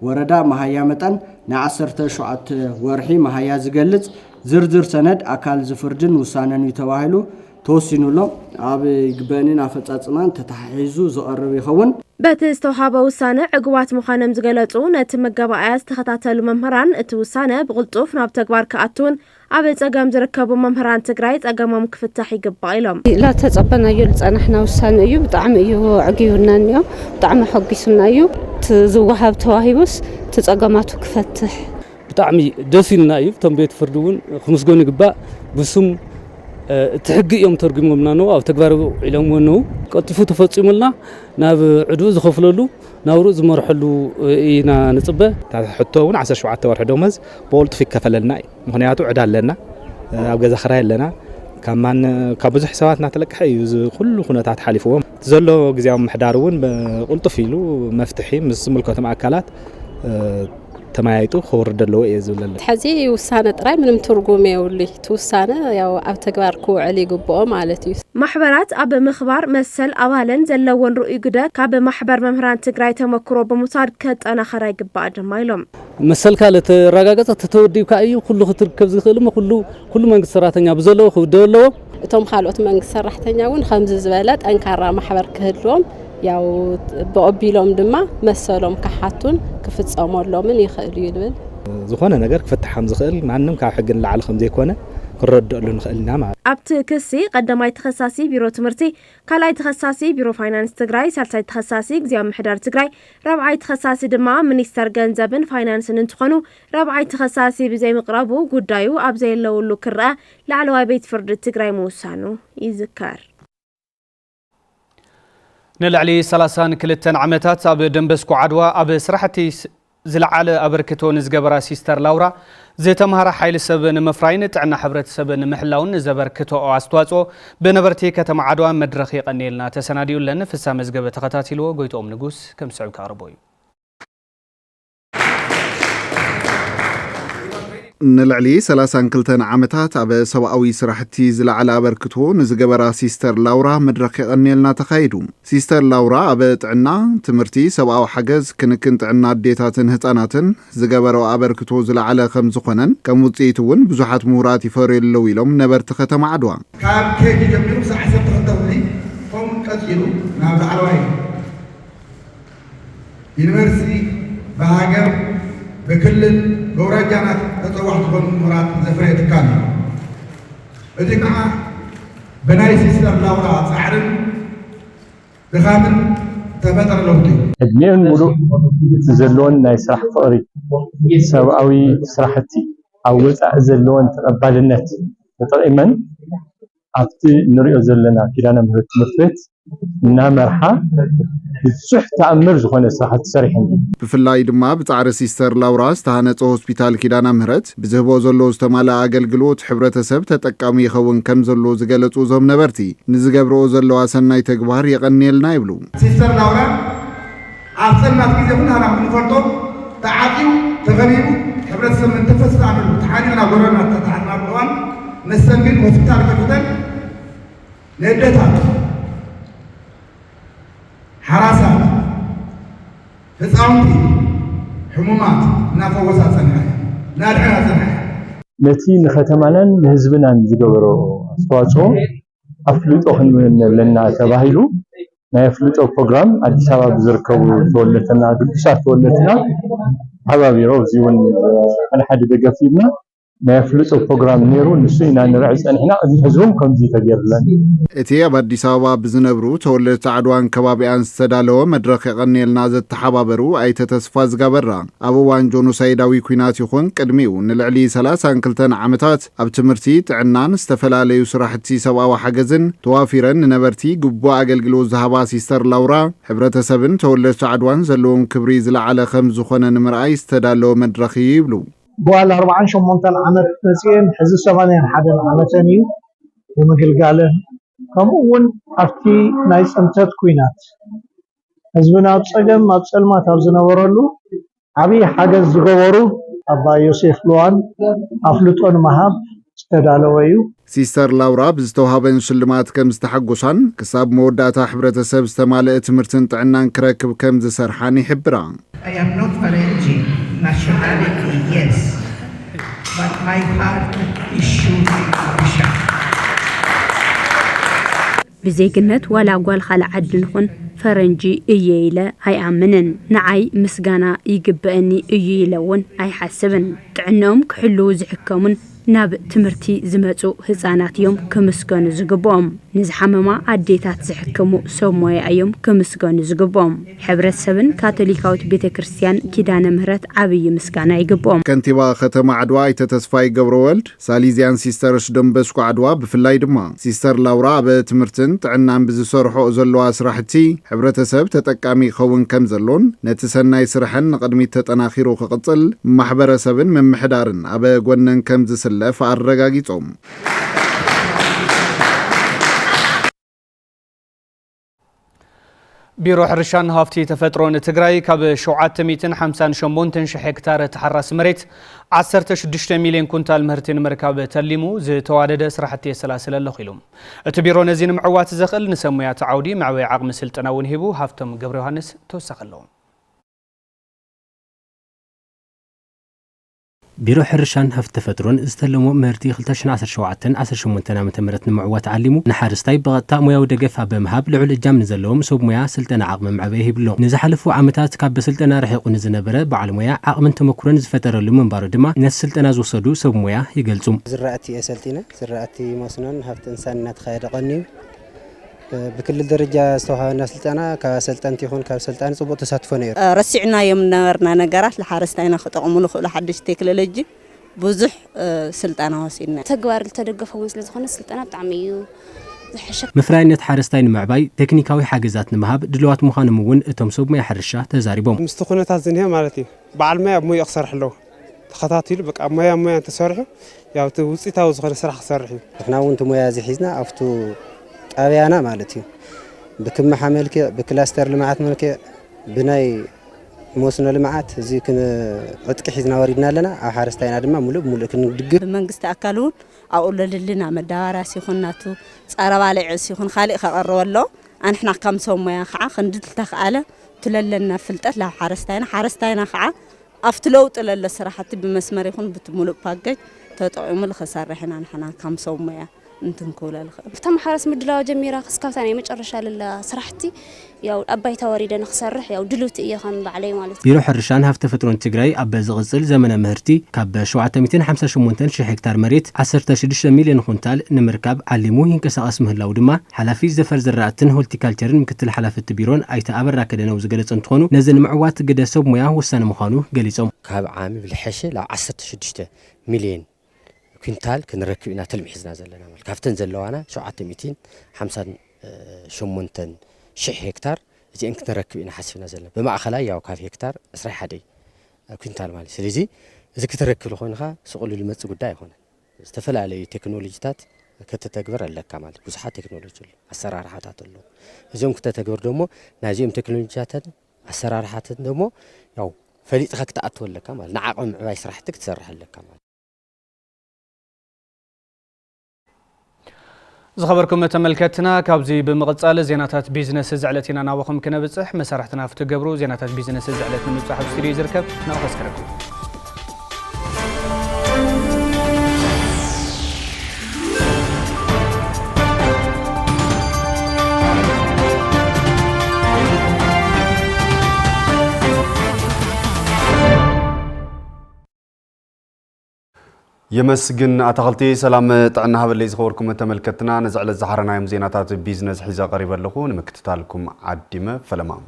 ወረዳ መሃያ መጠን ናይ 17 ወርሒ መሃያ ዝገልጽ ዝርዝር ሰነድ ኣካል ዝፍርድን ውሳነን እዩ ተባሂሉ ተወሲኑሎም ኣብ ይግበንን ኣፈጻጽማን ተታሒዙ ዝቐርብ ይኸውን በቲ ዝተውሃበ ውሳነ ዕጉባት ምዃኖም ዝገለጹ ነቲ መጋባእያ ዝተኸታተሉ መምህራን እቲ ውሳነ ብቕልጡፍ ናብ ተግባር ክኣትውን ኣብ ጸገም ዝርከቡ መምህራን ትግራይ ጸገሞም ክፍታሕ ይግባእ ኢሎም ላተጸበናዮ ዝጸናሕና ውሳነ እዩ ብጣዕሚ እዩ ዕግዩና እንዮ ብጣዕሚ ሓጊሱና እዩ ዝወሃብ ተዋሂቡስ ተጸገማቱ ክፈትሕ ብጣዕሚ ደስ ኢልና እዩ ቶም ቤት ፍርዲ እውን ክምስገኑ ይግባእ ብስም ትሕጊ እዮም ተርጉሞምና ነው ኣብ ተግባር ኢሎም ወነው ቀጥፉ ተፈጺሙልና ናብ ዕዱ ዝኸፍለሉ ናብሩ ዝመርሐሉ ኢና ንጽበ ሕቶ እውን 17 ወርሒ ደመወዝ ብቕልጡፍ ይከፈለልና ምክንያቱ ዕዳ ኣለና ኣብ ገዛ ክራይ ኣለና ካብ ብዙሕ ሰባት እናተለቅሐ እዩ ኩሉ ኩነታት ሓሊፍዎም ዘሎ ግዝያዊ ምሕዳር እውን ብቕልጡፍ ኢሉ መፍትሒ ምስ ዝምልከቶም ኣካላት ተማያይጡ ክወርድ ኣለዎ እየ ዝብለለ ሕዚ ውሳነ ጥራይ ምንም ትርጉም የብሉ ትውሳነ ያው ኣብ ተግባር ክውዕል ይግብኦ ማለት እዩ ማሕበራት ኣብ ምኽባር መሰል ኣባለን ዘለዎን ርእዩ ግደ ካብ ማሕበር መምህራን ትግራይ ተመክሮ ብምውሳድ ከጠናኸራ ይግባእ ድማ ኢሎም መሰልካ ለተረጋገጸ ተተወዲብካ እዩ ኩሉ ክትርከብ ዝኽእል ኩሉ መንግስቲ ሰራሕተኛ ብዘለዎ ክውደብ ኣለዎ እቶም ካልኦት መንግስቲ ሰራሕተኛ እውን ከምዚ ዝበለ ጠንካራ ማሕበር ክህልዎም ያው በኦቢሎም ድማ መሰሎም ከሓቱን ክፍጸመሎምን ይኽእል እዩ ንብል ዝኾነ ነገር ክፍትሐም ዝኽእል ማንም ካብ ሕግን ላዕሊ ከም ዘይኮነ ክረድአሉ ንኽእልና ማለት ኣብቲ ክሲ ቀዳማይ ተኸሳሲ ቢሮ ትምህርቲ ካልኣይ ተኸሳሲ ቢሮ ፋይናንስ ትግራይ ሳልሳይ ተኸሳሲ ግዚያዊ ምሕዳር ትግራይ ራብዓይ ተኸሳሲ ድማ ሚኒስተር ገንዘብን ፋይናንስን እንትኾኑ ራብዓይ ተኸሳሲ ብዘይ ምቕረቡ ጉዳዩ ኣብ ዘየለውሉ ክርአ ላዕለዋይ ቤት ፍርዲ ትግራይ ምውሳኑ ይዝከር نلعلي 32 عامታት ኣብ ደንበስኩ ዓድዋ ኣብ ስራሕቲ ዝለዓለ ኣበርክቶ ንዝገበራ ሲስተር ላውራ ዝተምሃራ ሓይሊ ሰብ ንምፍራይን ጥዕና ሕብረተሰብ ንምሕላውን ዘበርክቶ ኣስተዋጽኦ በነበርቲ ከተማ ዓድዋ መድረኽ ይቐኒልና ተሰናዲዩለን ፍሳ መዝገበ ተኸታቲልዎ ጎይቶም ንጉስ ከም ስዕብ ካርቦዩ ንልዕሊ 32 ዓመታት ኣብ ሰብኣዊ ስራሕቲ ዝለዓለ ኣበርክቶ ንዝገበራ ሲስተር ላውራ መድረኽ ይቐኒልና ተኻይዱ ሲስተር ላውራ ኣብ ጥዕና ትምህርቲ ሰብኣዊ ሓገዝ ክንክን ጥዕና ኣዴታትን ህፃናትን ዝገበረው ኣበርክቶ ዝለዓለ ከም ዝኾነን ከም ውጽኢት እውን ብዙሓት ምሁራት ይፈርየለው ኢሎም ነበርቲ ከተማ ዓድዋ ካብ ከጂ ጀሚሩ ሳዕ 12 ከም ቀፂሉ ናብ ላዕለዋይ ዩኒቨርሲቲ በሃገር በክልል በውራጃናት ተጠዋዕት ሆኑ ምሁራት ዘፍረየ ትካል እዚ ከዓ በናይ ሲስተር ላውራ ጻዕርን ድኻምን ተፈጠረ ለውጢ ዕድሜን ሙሉእ ዘለዎን ናይ ስራሕ ፍቕሪ ሰብኣዊ ስራሕቲ ኣብ ወፃኢ ዘለዎን ተቐባልነት ተጠቒመን ኣብቲ ንሪኦ ዘለና ኪዳነ ምህረት ትምህርት ቤት እናመርሓ ብዙሕ ተኣምር ዝኾነ ስራሕቲ ሰሪሐን ብፍላይ ድማ ብጻዕሪ ሲስተር ላውራ ዝተሃነፀ ሆስፒታል ኪዳነ ምህረት ብዝህቦ ዘሎ ዝተማልአ ኣገልግሎት ሕብረተሰብ ተጠቃሚ ይኸውን ከም ዘሎ ዝገለጹ እዞም ነበርቲ ንዝገብርኦ ዘለዋ ሰናይ ተግባር የቐኒየልና ይብሉ ሲስተር ላውራ ኣብ ፀልማት ግዜ ኩላና ክንፈልጦ ተዓቂቡ ተኸቢቡ ሕብረተሰብ እንተፈስታዕሉ ተሓኒና ጎረና ተታዕና ብእዋን መስተንግድ ሆስፒታል ከፊተን ንእደታት ሓራሳት ህፃውንቲ ሕሙማት እናፈወሳት ፀንሐ እናድዕና ፀንሐ ነቲ ንከተማናን ንህዝብናን ዝገበሮ ኣስተዋፅኦ ኣፍልጦ ክንብለና ተባሂሉ ናይ ኣፍልጦ ፕሮግራም ኣዲስ ኣበባ ብዝርከቡ ተወለድትና ቅዱሳት ተወለድትና ሓባቢሮ እዚ እውን ሓደ ደገፍ ኢልና ናይ ኣፍልጦ ፕሮግራም ነይሩ ንሱ ኢና ንርዕ ፀኒሕና እዚ ሕዝቦም ከምዚ ተገይሩለን እቲ ኣብ ኣዲስ ኣበባ ብዝነብሩ ተወለድቲ ዓድዋን ከባቢያን ዝተዳለወ መድረኽ የቐኒየልና ዘተሓባበሩ ኣይተ ተስፋ ዝጋበራ ኣብ እዋን ጆኖሳይዳዊ ኩናት ይኹን ቅድሚኡ ንልዕሊ 32 ዓመታት ኣብ ትምህርቲ ጥዕናን ዝተፈላለዩ ስራሕቲ ሰብኣዊ ሓገዝን ተዋፊረን ንነበርቲ ግቡእ ኣገልግሎት ዝሃባ ሲስተር ላውራ ሕብረተሰብን ተወለድቲ ዓድዋን ዘለዎም ክብሪ ዝለዓለ ከም ዝኾነ ንምርኣይ ዝተዳለወ መድረኽ ይብሉ በኋላ 48 ዓመት መጽየን ሕዚ 81 ዓመተን እዩ ብምግልጋለን ከምኡውን ኣብቲ ናይ ጽንተት ኩናት ህዝብና ኣብ ፀገም ኣብ ጸልማት ኣብ ዝነበረሉ ዓብይ ሓገዝ ዝገበሩ ኣባ ዮሴፍ ሉዋን ኣፍልጦን መሃብ ዝተዳለወ እዩ ሲስተር ላውራ ብዝተዋሃበን ሽልማት ከም ዝተሓጎሳን ክሳብ መወዳእታ ሕብረተሰብ ዝተማልአ ትምህርትን ጥዕናን ክረክብ ከም ዝሰርሓን ይሕብራ I am not Faranji nationality, yes, but my heart is shooting Abisha. ብዘይግነት ዋላ ጓል ካልእ ዓዲ ንኹን ፈረንጂ እየ ኢለ ኣይኣምንን ንዓይ ምስጋና ይግበአኒ እዩ ኢለ እውን ኣይሓስብን ጥዕንኦም ክሕልው ዝሕከሙን ናብ ትምህርቲ ዝመጹ ህፃናት እዮም ክምስገኑ ዝግብኦም ንዝሓመማ ኣዴታት ዝሕክሙ ሰብ ሞያ እዮም ክምስገኑ ዝግብኦም ሕብረተሰብን ካቶሊካዊት ቤተክርስትያን ኪዳነ ምህረት ዓብይ ምስጋና ይግብኦም ከንቲባ ከተማ ዓድዋ ኣይተ ተስፋይ ገብረወልድ ሳሊዝያን ሲስተርስ ደንበስኩ ዓድዋ ብፍላይ ድማ ሲስተር ላውራ ኣብ ትምህርትን ጥዕናን ብዝሰርሖ ዘለዋ ስራሕቲ ሕብረተሰብ ተጠቃሚ ይኸውን ከም ዘሎን ነቲ ሰናይ ስራሕን ንቅድሚት ተጠናኺሩ ክቕፅል ማሕበረሰብን ምምሕዳርን ኣብ ጎነን ከም ዝስለፍ ኣረጋጊጾም ቢሮ ሕርሻን ሃፍቲ ተፈጥሮን ትግራይ ካብ 758,000 ሄክታር ተሓራስ መሬት 16 ሚልዮን ኩንታል ምህርቲ ንምርካብ ተሊሙ ዝተዋደደ ስራሕቲ የሰላስል ኣለኹ ኢሎም እቲ ቢሮ ነዚ ንምዕዋት ዘኽእል ንሰሙያ ተዓውዲ መዕበይ ዓቕሚ ስልጠና እውን ሂቡ ሃፍቶም ገብረ ዮሃንስ ተወሳኺ ኣለዎም ቢሮ ሕርሻን ሃፍቲ ተፈጥሮን ዝተለሞ ምህርቲ 2017-18 ዓመተ ምህረት ንምዕዋት ዓሊሙ ንሓረስታይ ብቐጥታ ሙያዊ ደገፍ ብምሃብ ልዑል እጃም ንዘለዎም ሰብ ሞያ ስልጠና ዓቕሚ መዕበይ ሂብሎም ንዝሓለፉ ዓመታት ካብ ስልጠና ረሒቁ ዝነበረ በዓል ሞያ ዓቕምን ተመክሮን ዝፈጠረሉ ምንባሩ ድማ ነቲ ስልጠና ዝወሰዱ ሰብ ሞያ ይገልጹ ዝራእቲ የሰልጢነ ዝራእቲ መስኖን ሃፍቲ እንስሳን እናተኻየደ ቀኒዩ بكل درجة استوحنا سلطنا كسلطنت يكون كسلطان صبوت تساتفو نير رسعنا يوم نورنا نجارات لحارستنا خطقمو نخلو حدش تكنولوجي بوزح سلطنا وسيلنا تغوار تدغفو مسل زخونه سلطنا بطعميو مفراينت حارستاين معباي تكنيكاوي حاجزات نمهاب دلوات مخانم ون اتم سوب ما يحرشا تزاريبهم مستخونات زنيه مالتي بعد ما مو يخسر حلو تخطاتيل بقى ما تسرحوا ያው ውጽታው ዝኸረ ስራሕ ክሰርሕ احنا وانت مويا زحيزنا افتو ጣብያና ማለት እዩ ብክምሓ መልክዕ ብክላስተር ልማዓት መልክዕ ብናይ መስኖ ልማዓት እዚ ክን ዕጥቂ ሒዝና ወሪድና ኣለና ኣብ ሓረስታይና ድማ ሙሉእ ክንድግፍ መንግስቲ ኣካሉን ኣውለልልና መዳባርያ ሲኹናቱ ጸረባልዕ ሲኹን ካልእ ከቀርበሎ አንሕና ከም ሰሞያ ከዓ ክንድልታ ከኣለ ትለለና ፍልጠት ላ ሓረስታይና ከዓ ኣፍትለውጥ ለለ ስራሕቲ ብመስመር ይኹን ብትሙሉእ ፓኬጅ ተጠቂሙ ለኸሰርሕና ንሕና ከም ሰሞያ እንትንኮላ ለኸ ፍታም ሓረስ ምድላው ጀሚራ ክስካብታና የመጨረሻ ለላ ስራሕቲ ያው አባይታ ወሪደ ንኽሰርሕ ያው ድሉት እየ ከም ባዕለይ ማለት ቢሮ ሕርሻን ሃብተ ተፈጥሮን ትግራይ ኣብ ዝቕጽል ዘመነ ምህርቲ ካብ 758 ሺህ ሄክታር መሬት 16 ሚልዮን ኩንታል ንምርካብ ዓሊሙ ይንቀሳቐስ ምህላው ድማ ሓላፊ ዘፈር ዝራእትን ሆርቲካልቸርን ምክትል ሓላፊት ቢሮን ኣይተ ኣበራ ከደነው ዝገለጽ እንትኾኑ ነዚ ንምዕዋት ግደ ሰብ ሞያ ወሳነ ምዃኑ ገሊጾም ካብ ዓሚ ብልሐሸ ላ 16 ሚልዮን ኩንታል ክንረክብና ተልምሒዝና ዘለና ማለት ካብተን ዘለዋና 758 ሺህ ሄክታር እዚን ክንረክብና ሓሲብና ዘለና በማእኸላይ ያው ካብ ሄክታር 11 ኩንታል ማለት ስለዚ እዚ ክትረክብ ኮይንኻ ስቁሉ ልመጽ ጉዳይ ይሆነ ዝተፈላለዩ ቴክኖሎጂታት ከተተግበር ኣለካ ማለት ብዙሓት ቴክኖሎጂ ኣሎ ኣሰራርሓታት ኣሎ እዞም ከተተግበር ደሞ ናዚኦም ቴክኖሎጂታት ኣሰራርሓታት ደሞ ያው ፈሊጥካ ክትኣትወ ኣለካ ማለት ንዓቕም ምዕባይ ስራሕቲ ክትሰርሕ ኣለካ ማለት زخبركم تملكتنا كابزي بمقصال زيناتات بيزنس زعلتنا ناوخم كنبصح مسارحتنا فتقبروا زيناتات بيزنس زعلتنا مصاحب ستري يركب ناخذ كركم يمسجن أتخلتي سلام طعنا هبل زخوركم تملكتنا نزعل الزحرنا يوم زيناتات بيزنس حيزا قريبا لكم مكتتالكم عديمة فلمام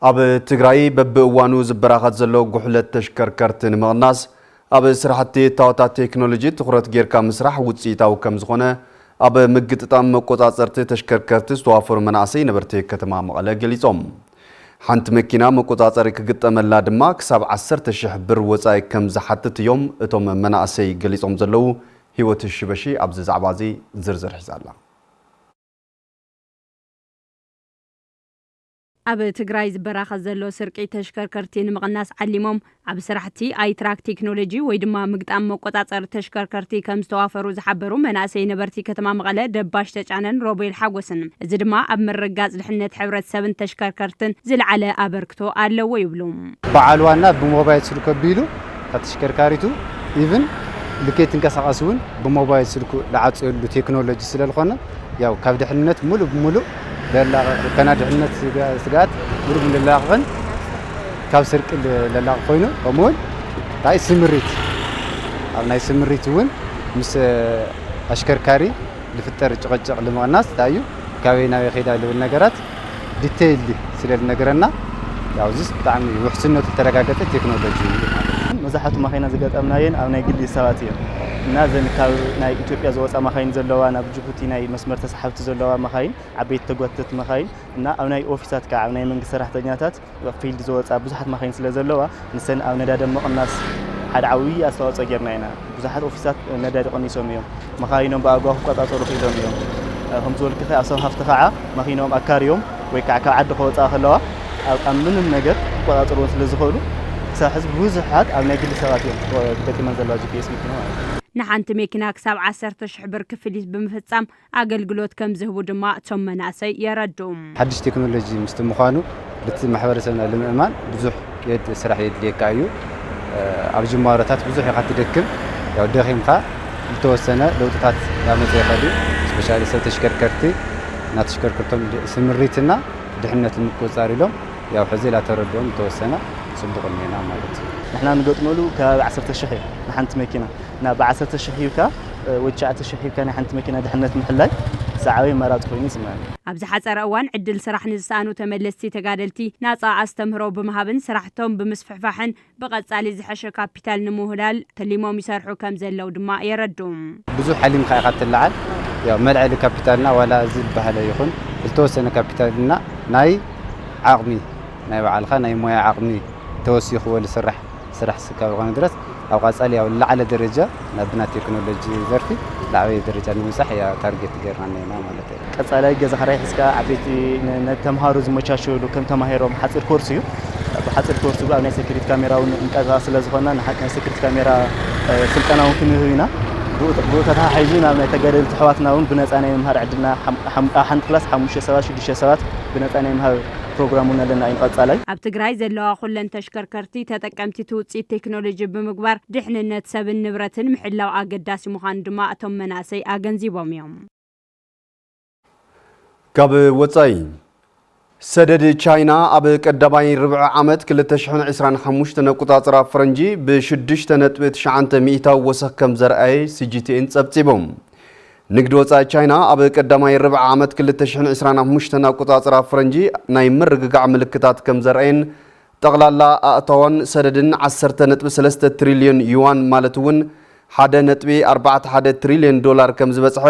أب تجري ببوانو زبراخات زلو جحلة تشكركرت نمغناس أب سرحتي تاوتا تكنولوجي تخرت غير كم مسرح وتسيتاو كم زخونة أب مجتتام قطعات تشكركرت توافر مناسي نبرتي كتمام على جليزوم حنت مكينا مقطعات كقطم اللادما كسب 10,000 بر وصاي كم زحتت يوم اتوم مناسي جليزوم زلو هيوت الشبشي ابز زعبازي زرزر حزالا ኣብ ትግራይ ዝበራኸ ዘሎ ስርቂ ተሽከርከርቲ ንምቕናስ ዓሊሞም ኣብ ስራሕቲ ኣይትራክ ቴክኖሎጂ ወይ ድማ ምግጣም መቆጻጸር ተሽከርከርቲ ከም ዝተዋፈሩ ዝሓበሩ መናእሰይ ነበርቲ ከተማ መቐለ ደባሽ ተጫነን ሮቤል ሓጎስን እዚ ድማ ኣብ ምርጋጽ ድሕነት ሕብረተሰብን ተሽከርከርትን ዝለዓለ ኣበርክቶ ኣለዎ ይብሎም በዓል ዋና ብሞባይል ስልኩ ቢሉ ተሽከርካሪቱ ኢቭን ልኬት እንቀሳቀሱን ብሞባይል ስልኩ ለዓጽሉ ቴክኖሎጂ ስለልኾነ ያው ካብ ድሕነት ሙሉ لا كان دحنت سقات ورب للاغن كاب سرق للاغ خوينو ومول تاي سمريت او ناي سمريت وين مس اشكركاري لفتر ጭقጭق لمغناس تايو كابينا يخيدا للنغرات ديتيل سلال نغرنا ያው ዝስ በጣም ውሕስነቱ ተረጋገጠ ቴክኖሎጂ መዛሓቱ ማኺና ዝገጠምናየን ኣብ ናይ ግሊ ሰባት እዮም እና ዘን ካብ ናይ ኢትዮጵያ ዝወፃ ማኻይን ዘለዋ ናብ ጅቡቲ ናይ መስመር ተሳሓብቲ ዘለዋ ማኻይን ዓበይቲ ተጓተት ማኻይን እና ኣብ ናይ ኦፊሳት ከዓ ኣብ ናይ መንግስቲ ሰራሕተኛታት ፊልድ ዝወፃ ብዙሓት ማኻይን ስለ ዘለዋ ንሰን ኣብ ነዳዲ መቕናስ ሓደ ዓብዪ ኣስተዋፅኦ ጌርና ኢና ብዙሓት ኦፊሳት ነዳዲ ቀኒሶም እዮም ማኻይኖም ብኣግባቡ ክቆፃፀሩ ኺሎም እዮም ከም ዝበልክ ኣብ ሰብ ሃፍቲ ከዓ ማኺኖም ኣካርዮም ወይ ከዓ ካብ ዓዲ ክወፃ ከለዋ ኣብ ምንም ነገር ቆጣጥሮ ስለዝኸሉ ሳሕዝ ብዙሓት ኣብ ናይ ግሊ ሰባት እዮም ተጠቂመን ዘለዋ ጂፒኤስ መኪና ማለት ንሓንቲ መኪና ክሳብ 10,000 ብር ክፍሊት ብምፍጻም ኣገልግሎት ከም ዝህቡ ድማ እቶም መናእሰይ የረድኡም ሓድሽ ቴክኖሎጂ ምስቲ ምዃኑ በቲ ማሕበረሰብና ንምእማን ብዙሕ ስራሕ የድልየካ እዩ ኣብ ጅማሮታት ብዙሕ ኢኻ ትደክም ያው ደኺምካ ዝተወሰነ ለውጥታት ያመፀ ይኽእል ስፔሻሊ ሰብ ተሽከርከርቲ ናተሽከርከርቶም ስምሪትና ድሕነት ንምቁፅጻር ኢሎም ያው ሕዚ ላ ተረድኦም ተወሰነ صندوق المينا مالتي نحن نقطملو كاب 10,000 نحنت ماكينه نا ب 10,000 يوكا و 9,000 يوكا نحنت ماكينه دحنت محلاي ساعوي مرات خويني سمعني ኣብዚ ሓፀረ እዋን ዕድል ስራሕ ንዝሰኣኑ ተመለስቲ ተጋደልቲ ናፃ ኣስተምህሮ ብምሃብን ስራሕቶም ብምስፍሕፋሕን ብቐጻሊ ዝሐሸ ካፒታል ንምውህዳል ተሊሞም ይሰርሑ ከም ዘለው ድማ የረድኡም ብዙሕ ሓሊምካ ኢኻ ትለዓል ያው መልዕሊ ካፒታልና ዋላ ዝበሃለ ይኹን ዝተወሰነ ካፒታልና ናይ ዓቕሚ ናይ ባዕልኻ ናይ ሞያ ዓቕሚ ተወሲኽዎ ዝስራሕ ስራሕ ስካብ ዝኾነ ድረስ ኣብ ቃጻሊ ያው ላዕለ ደረጃ ናብና ቴክኖሎጂ ዘርፊ ላዕለ ደረጃ ንምሳሕ ያ ታርጌት ገርና ነና ማለት እዩ። ቀጻላይ ገዛ ኸራይ ሒዝካ ዓበይቲ ነተምሃሩ ዝመቻቸሉ ከም ተማሂሮም ሓፂር ኮርስ እዩ። ብሓፂር ኮርስ ኣብ ናይ ሴኩሪቲ ካሜራ እውን እንቀሳቐስ ስለ ዝኾነ ናይ ሴኩሪቲ ካሜራ ስልጠና እውን ክንህብ ኢና። ብኡ ተተሓሒዙ ናብ ናይ ተጋደልቲ ኣሕዋትና እውን ብነፃ ናይ ምምሃር ዕድልና ሓንቲ ክላስ 5 ሰባት 6 ሰባት ብነፃ ናይ ምምሃር ፕሮግራም ኣለና ይንቀጻላይ። ኣብ ትግራይ ዘለዋ ኩለን ተሽከርከርቲ ተጠቀምቲ ውፅኢት ቴክኖሎጂ ብምግባር ድሕንነት ሰብን ንብረትን ምሕላው ኣገዳሲ ምዃኑ ድማ እቶም መናእሰይ ኣገንዚቦም እዮም። ካብ ወፃኢ ሰደድ ቻይና ኣብ ቀዳማይ ርብዕ ዓመት 2025 ነቁጣጽራ ፈረንጂ ብ6.9 ሚእታዊ ወሰኽ ከም ዘርአየ ሲጂቲኤን ጸብጺቦም። ንግዲ ወፃኢ ቻይና ኣብ ቀዳማይ ርብዕ ዓመት 2025 ነቁጣጽራ ፈረንጂ ናይ ምርግጋዕ ምልክታት ከም ዘርአየን ጠቕላላ ኣእታወን ሰደድን 10.3 ትሪልዮን ዩዋን ማለት እውን 1.41 ትሪልዮን ዶላር ከም ዝበጽሐ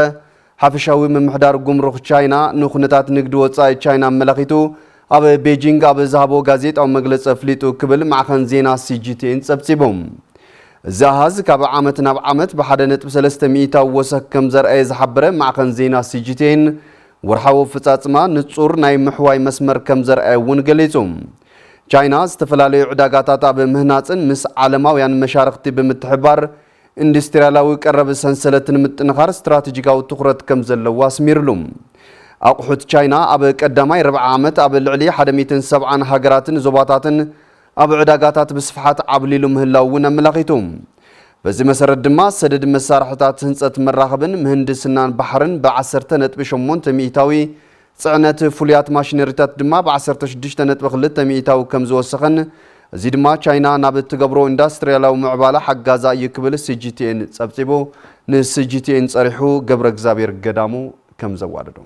ሓፈሻዊ ምምሕዳር ጉምሩክ ቻይና ንኹነታት ንግዲ ወፃኢ ቻይና መለኺቱ ኣብ ቤጂንግ ኣብ ዝሃቦ ጋዜጣዊ መግለፂ ኣፍሊጡ ክብል ማዕኸን ዜና ሲጂቲኤን ጸብጺቦም። እዚ ኣሃዝ ካብ ዓመት ናብ ዓመት ብ1.3 ሚእታዊ ወሰኽ ከም ዘርአየ ዝሓበረ ማዕኸን ዜና ሲጂቲኤን ወርሓዊ ፍጻጽማ ንጹር ናይ ምሕዋይ መስመር ከም ዘርአየ እውን ገሊጹ። ቻይና ዝተፈላለዩ ዕዳጋታት ኣብ ምህናፅን ምስ ዓለማውያን መሻርክቲ ብምትሕባር ኢንዱስትርያላዊ ቀረብ ሰንሰለትን ምጥንኻር ስትራቴጂካዊ ትኹረት ከም ዘለዋ ኣስሚሩሉ። ኣቑሑት ቻይና ኣብ ቀዳማይ ርብዕ ዓመት ኣብ ልዕሊ 170 ሃገራትን ዞባታትን ኣብ ዕዳጋታት ብስፍሓት ዓብሊሉ ምህላው እውን ኣመላኺቱ። በዚ መሰረት ድማ ሰደድ መሳርሕታት ህንፀት መራኸብን ምህንድስናን ባሕርን ብ10.8 ሚእታዊ ጽዕነት ፍሉያት ማሽነሪታት ድማ ብ16.2 ሚእታዊ ከም ዝወሰኸን እዚ ድማ ቻይና ናብ እትገብሮ ኢንዱስትርያላዊ ምዕባላ ሓጋዛ እዩ ክብል ሲጂቲኤን ጸብጺቡ ንሲጂቲኤን ጸሪሑ ገብረ እግዚአብሔር ገዳሙ ከም ዘዋደዶ።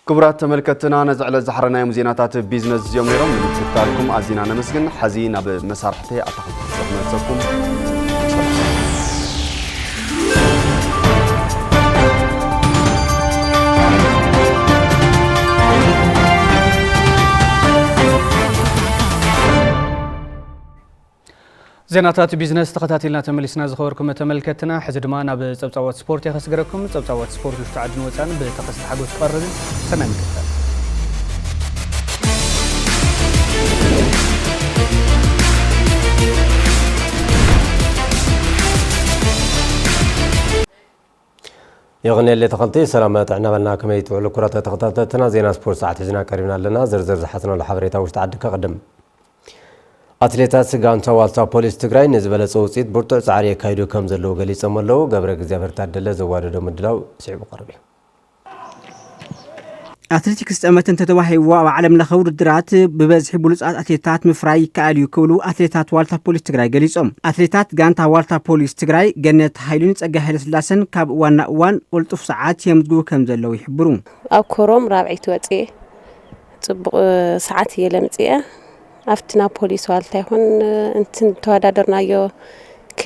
ክቡራት ተመልከትና ነዝዕለ ዝሓረናዮም ዜናታት ቢዝነስ እዚኦም ነይሮም። ንምትካልኩም ኣዚና ነመስግን ሓዚ ናብ መሳርሕቲ ኣታኽልቲ ዘኽመፀኩም ዜናታት ቢዝነስ ተኸታቲልና ተመሊስና ዝኸበርኩም ተመልከትና ሕዚ ድማ ናብ ጸብጻቦት ስፖርት የኸስገረኩም። ጸብጻቦት ስፖርት ውሽጢ ዓድን ወፃን ብተኸስተ ሓጎስ ቀርብ ሰናይ ምክትታል። يغني تخلطي سلامات عنا بلنا كما يتوعلو كرة تخطاتنا زينا سبورت ساعة هزنا كريمنا لنا زرزر زحتنا لحبريتا وش تعدك قدم أتليتات سجانتا والتا بوليس تجري نزبلة صوتيت برتع سعرية كايدو كم زلو قلي سملو قبرك زيافر تعدل زوار دو مدلو سعب قربي أتلتيكس أمتن تتوحي وعلم لخور الدرات ببزح بوليس أتليتات مفراي كاليو كولو أتليتات والتا بوليس تجري قليس أتليتات جانتا والتا بوليس تجري جنت هايلون تأجهل سلاسن كاب وان قلت في ساعات يمدو كم زلو يحبرون أو كروم رابعي تواتي تبق ساعات يلمتيه أفتنا بوليس والتا هون أنتن توادرنا يو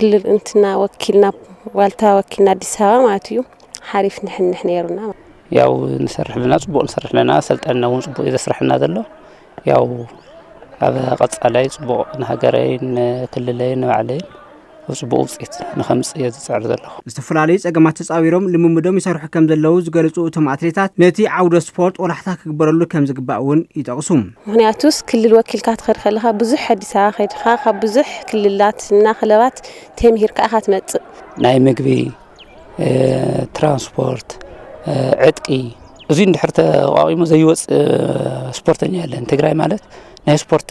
كل أنتنا وكلنا والتا وكلنا دسها ما تيو حارف نحن يرونا ያው نسرح لنا صبو نسرح لنا سلطنا ونصبو إذا سرحنا ذلو ያው ኣብ ቀጻላይ ጽቦ ንሃገረይን ክልለይን ንባዕለይን ጽቦ ውጽኢት ንኸምጽ እየ ዝጽዕር ዘለኹ ዝተፈላለዩ ጸገማት ተጻዊሮም ልምምዶም ይሰርሑ ከም ዘለዉ ዝገልጹ እቶም ኣትሌታት ነቲ ዓውደ ስፖርት ወላሕታ ክግበረሉ ከም ዝግባእ እውን ይጠቕሱ ምክንያቱስ ክልል ወኪልካ ትኸድ ከለኻ ብዙሕ ኣዲስ ኣበባ ኸይድኻ ካብ ብዙሕ ክልላትና ክለባት ተምሂርካ ኢኻ ትመጽእ ናይ ምግቢ ትራንስፖርት ዕጥቂ እዚ እንድሕር ተቋቂሙ ዘይወፅ ስፖርተኛ ያለን ትግራይ ማለት ናይ ስፖርት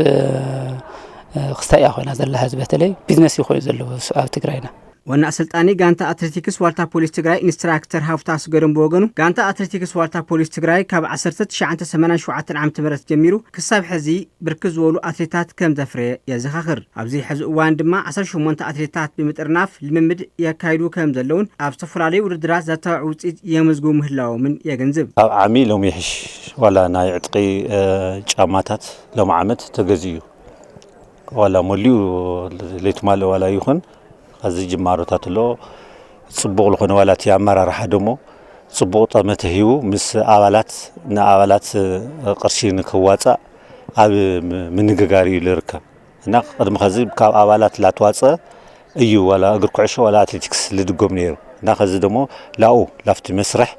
ክስታያ ኮይና ዘላ ህዝብ በተለይ ቢዝነስ ይኾን ዘለዎ ኣብ ትግራይና ዋና አሰልጣኒ ጋንታ አትሌቲክስ ዋልታ ፖሊስ ትግራይ ኢንስትራክተር ሀፍታ አስገረም በወገኑ ጋንታ አትሌቲክስ ዋልታ ፖሊስ ትግራይ ካብ 1987 ዓመተ ምህረት ጀሚሩ ክሳብ ሕዚ ብርክት ዝበሉ አትሌታት ከም ዘፍረየ የዘኻኽር ኣብዚ ሕዚ እዋን ድማ 18 አትሌታት ብምጥርናፍ ልምምድ የካይዱ ከም ዘለውን ኣብ ዝተፈላለዩ ውድድራት ዘተባዕ ውፅኢት የመዝግቡ ምህላዎምን የገንዝብ ኣብ ዓሚ ሎሚ ይሕሽ ዋላ ናይ ዕጥቂ ጫማታት ሎም ዓመት ተገዝዩ ولا موليو ليت مال ولا يخن هذا جمارة تلو صبغ لخن ولا تيامر راح دمو صبغ طمته مس عوالات عوالات قرشين كواتا أب من جاري لركب هنا قد مخزب كاب عوالات لا تواتsa أيو ولا أجر كعشة ولا أتلتكس لدقوم نيرو هنا خزي دمو لاو لفت مسرح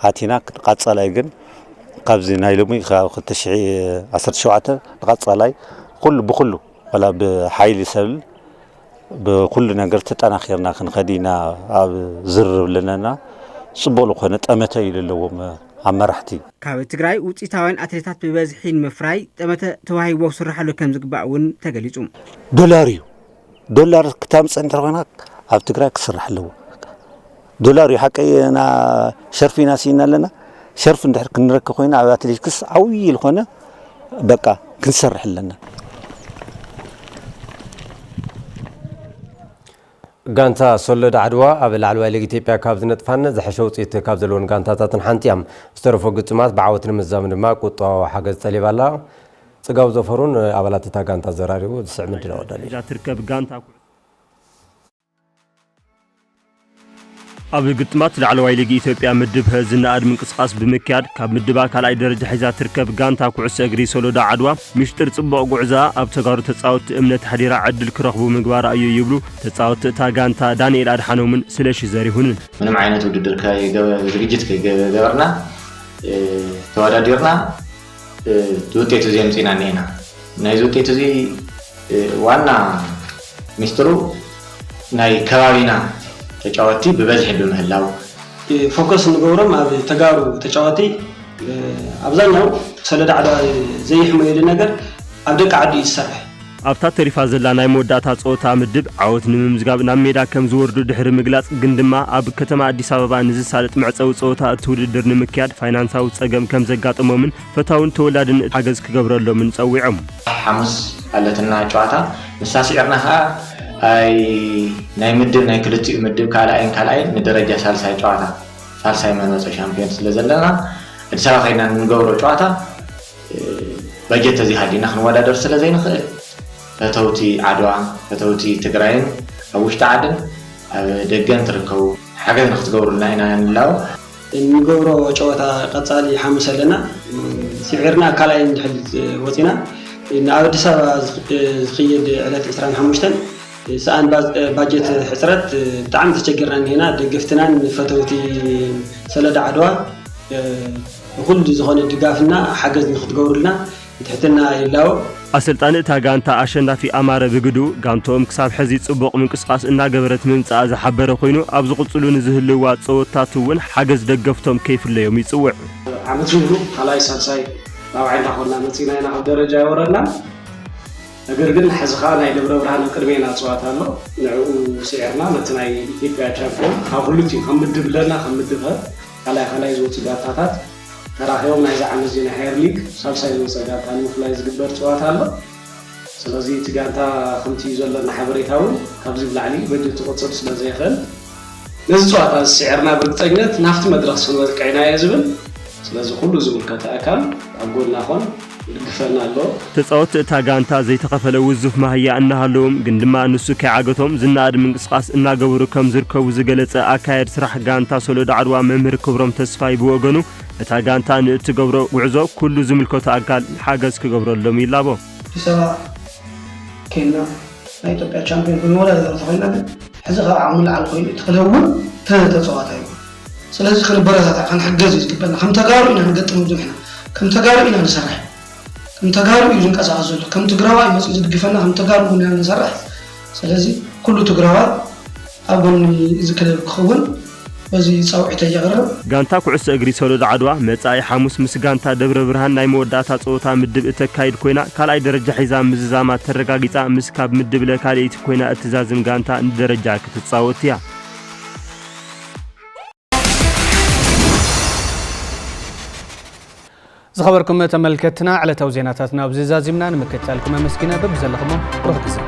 هاتينا قد صلايجن قبض نايلومي خا تشعي 10 شوعته قد صلاي بكله ولا بحيل سبل بكل ነገር ተጠናኺርና ክንኸዲና ኣብ ዝርብ ለናና ጽቡቕ ኮነ ጠመተ ይለለዎም ኣመራሕቲ ካብ ትግራይ ውጪታውያን ኣትሌታት በበዝሒን ምፍራይ ጠመተ ተዋሂቦ ስራሕሉ ከም ዝግባውን ተገሊጹ ዶላር ክታምጽ እንተኾና ኣብ ትግራይ ክስራሕ ኣለዎ ዶላር ይሐቀየና ሸርፊና ሲናለና ሸርፍ እንድሕር ክንረክብ ኮይና ኣብ ኣትሌቲክስ ዓውይ ልኾነ በቃ ክንሰርሕ ኣለና ጋንታ ሶሎዳ ዓድዋ ኣብ ላዕለዋይ ሊግ ኢትዮጵያ ካብ ዝነጥፋነ ዝሓሸ ውፅኢት ካብ ዘለዎን ጋንታታትን ሓንቲ እያ ዝተረፈ ግጥማት ብዓወት ንምዛም ድማ ቁጠባዊ ሓገዝ ጠሊባላ ጽጋው ዘፈሩን ኣባላት እታ ጋንታ ዘራሪቡ ዝስዕ ምድላ ወዳሊ ትርከብ ጋንታ ኣብ ግጥማት ላዕለዋይ ሊግ ኢትዮጵያ ምድብ ዝናኣድ ምንቅስቃስ ብምክያድ ካብ ምድባ ካልኣይ ደረጃ ሒዛ ትርከብ ጋንታ ኩዕሶ እግሪ ሶሎዳ ዓድዋ ምሽጥር ጽቡቕ ጉዕዛ ኣብ ተጋሩ ተጻወት እምነት ሓዲራ ዕድል ክረኽቡ ምግባር እዩ ይብሉ ተጻወት እታ ጋንታ ዳንኤል ኣድሓኖምን ስለሺ ዘሪሁንን ምንም ዓይነት ውድድር ዝግጅት ከገበርና ተወዳዲርና ውጤቱ ዘምጽና ነና ናይ ውጤቱ እዚ ዋና ሚስጥሩ ናይ ከባቢና ተጫዋቲ በበዝሕ በመህላው ፎከስ ንገብሮም ኣብ ተጋሩ ተጫዋቲ አብዛኛው ሶሎዳ ዓድዋ ዘይሕመየሉ ነገር ኣብ ደቂ ዓዲ ይሰርሕ ኣብታ ተሪፋ ዘላ ናይ መወዳእታ ጾታ ምድብ ዓወት ንምምዝጋብ ናብ ሜዳ ከም ዝወርዱ ድሕሪ ምግላጽ ግን ድማ ኣብ ከተማ አዲስ አበባ ንዝሳለጥ መዕጸዊ ጾታ እትውድድር ንምክያድ ፋይናንሳዊ ጸገም ከም ዘጋጥሞምን ፈታውን ተወላድን ሓገዝ ክገብረሎምን ጸዊዖም ሐሙስ ኣለትና ጨዋታ ንሳሲዕርና አይ ናይ ምድብ ናይ ክልቲኡ ምድብ ካልኣይን ንደረጃ ሳልሳይ ጨዋታ ሳልሳይ መንወጽ ሻምፒዮን ስለዘለና አዲስ አበባ ኸይና ንገብሮ ጨዋታ በጀት እዚ ሃዲና ክንወዳደር ስለዘይንኽእል ፈተውቲ ዓድዋ ፈተውቲ ትግራይን ኣብ ውሽጢ ዓድን ኣብ ደገን ትርከቡ ሓገዝ ንኽትገብሩልና ኢና ንላው ንገብሮ ጨዋታ ቀጻሊ ሐሙስ ኣለና ሲዕርና ካልኣይ ንድሕል ወፂና ናብ አዲስ አበባ ዝኽየድ ዕለት 25 سأن باجت حسرت تعم تشجرنا هنا دقفتنا فتوتي ሶሎዳ ዓድዋ كل زخون دقافنا حجز نخد قورنا تحتنا يلاو أسلطان እታ ጋንታ አሸናፊ አማረ ብግዱ ጋንቶም ክሳብ ሕዚ ጽቡቕ ምንቅስቃስ እናገበረት ምምጻእ ዝሓበረ ኮይኑ ኣብ ዝቕጽሉ ንዝህልዋ ጸወታት እውን ሓገዝ ደገፍቶም ከይፍለዮም ይጽውዕ ዓመት ሁሉ ካላይ ሳልሳይ ላውዓይና ኾና መጽና ኢና ኣብ ደረጃ ይወረድና ነገር ግን ሕዝኻ ናይ ደብረ ብርሃን ቅድሜና ጸዋታ ኣሎ ንዕኡ ሲዕርና ነቲ ናይ ኢትዮጵያ ቻምፒዮን ኣብ ሁሉቲ ከምድብ ለና ከምድብ ካላይ ዝወፁ ጋንታታት ተራኺቦም ናይ ዝዓመት ዜና ሃየር ሊግ ሳልሳይ ዝወፀ ንምፍላይ ዝግበር ጸዋታ ኣሎ ስለዚ እቲ ጋንታ ከምቲ ዘለና ሓበሬታ እውን ካብዚ ብላዕሊ በጀት ቁፅር ስለዘይኽእል ነዚ ጸዋታ ሲዕርና ብርግጠኝነት ናፍቲ መድረኽ ስንወድቅ ኢና እየ ዝብል ስለዚ ኩሉ ዝምልከተ ኣካል ኣብ ጎና ኾን ተጻወት እታ ጋንታ ዘይተኸፈለ ውዙፍ ማህያ እናሃለዎም ግን ድማ ንሱ ከዓገቶም ዝናድ ምንቅስቃስ እናገበሩ ከም ዝርከቡ ዝገለጸ ኣካየድ ስራሕ ጋንታ ሶሎዳ ዓድዋ መምህር ክብሮም ተስፋይ ብወገኑ እታ ጋንታ ንእትገብሮ ጉዕዞ ኩሉ ዝምልከቱ ኣካል ሓገዝ ክገብረሎም ይላቦ ሰባ ከና ናይ ኢትዮጵያ ቻምፒዮን ክንወዳደር ተኸይና ሕዚ ኸ ዓሙል ዓል ኮይኑ ትክለውን ተተጻዋታ እዩ ስለዚህ ክንበረታታ ክንሕገዝ ይግበና ከም ተጋሩ ኢና ንገጥም ድምሕና ከም ተጋሩ ኢና ንሰርሕ كم تجارب يجون كأساسه كم تجربة يمسك جدّفنا كم تجارب هنا نزرع سلازي كل تجربة أبون ذكر الخون بزي سوء تجارب ጋንታ ኩዕሶ እግሪ ሶሎዳ ዓድዋ መጻኢ ሐሙስ ምስ ጋንታ ደብረ ብርሃን ናይ መወዳእታ ጾታ ምድብ እተካይድ ኮይና ካልኣይ ደረጃ ሒዛ ምዝዛማ ተረጋጊጻ ምስ ካብ ምድብ ለካልይቲ ኮይና እትዛዝም ጋንታ ንደረጃ ክትጻወት እያ زخبركم تملكتنا على توزيناتنا وبزازمنا نمكتلكم مسكينة ببزلكم روح كسر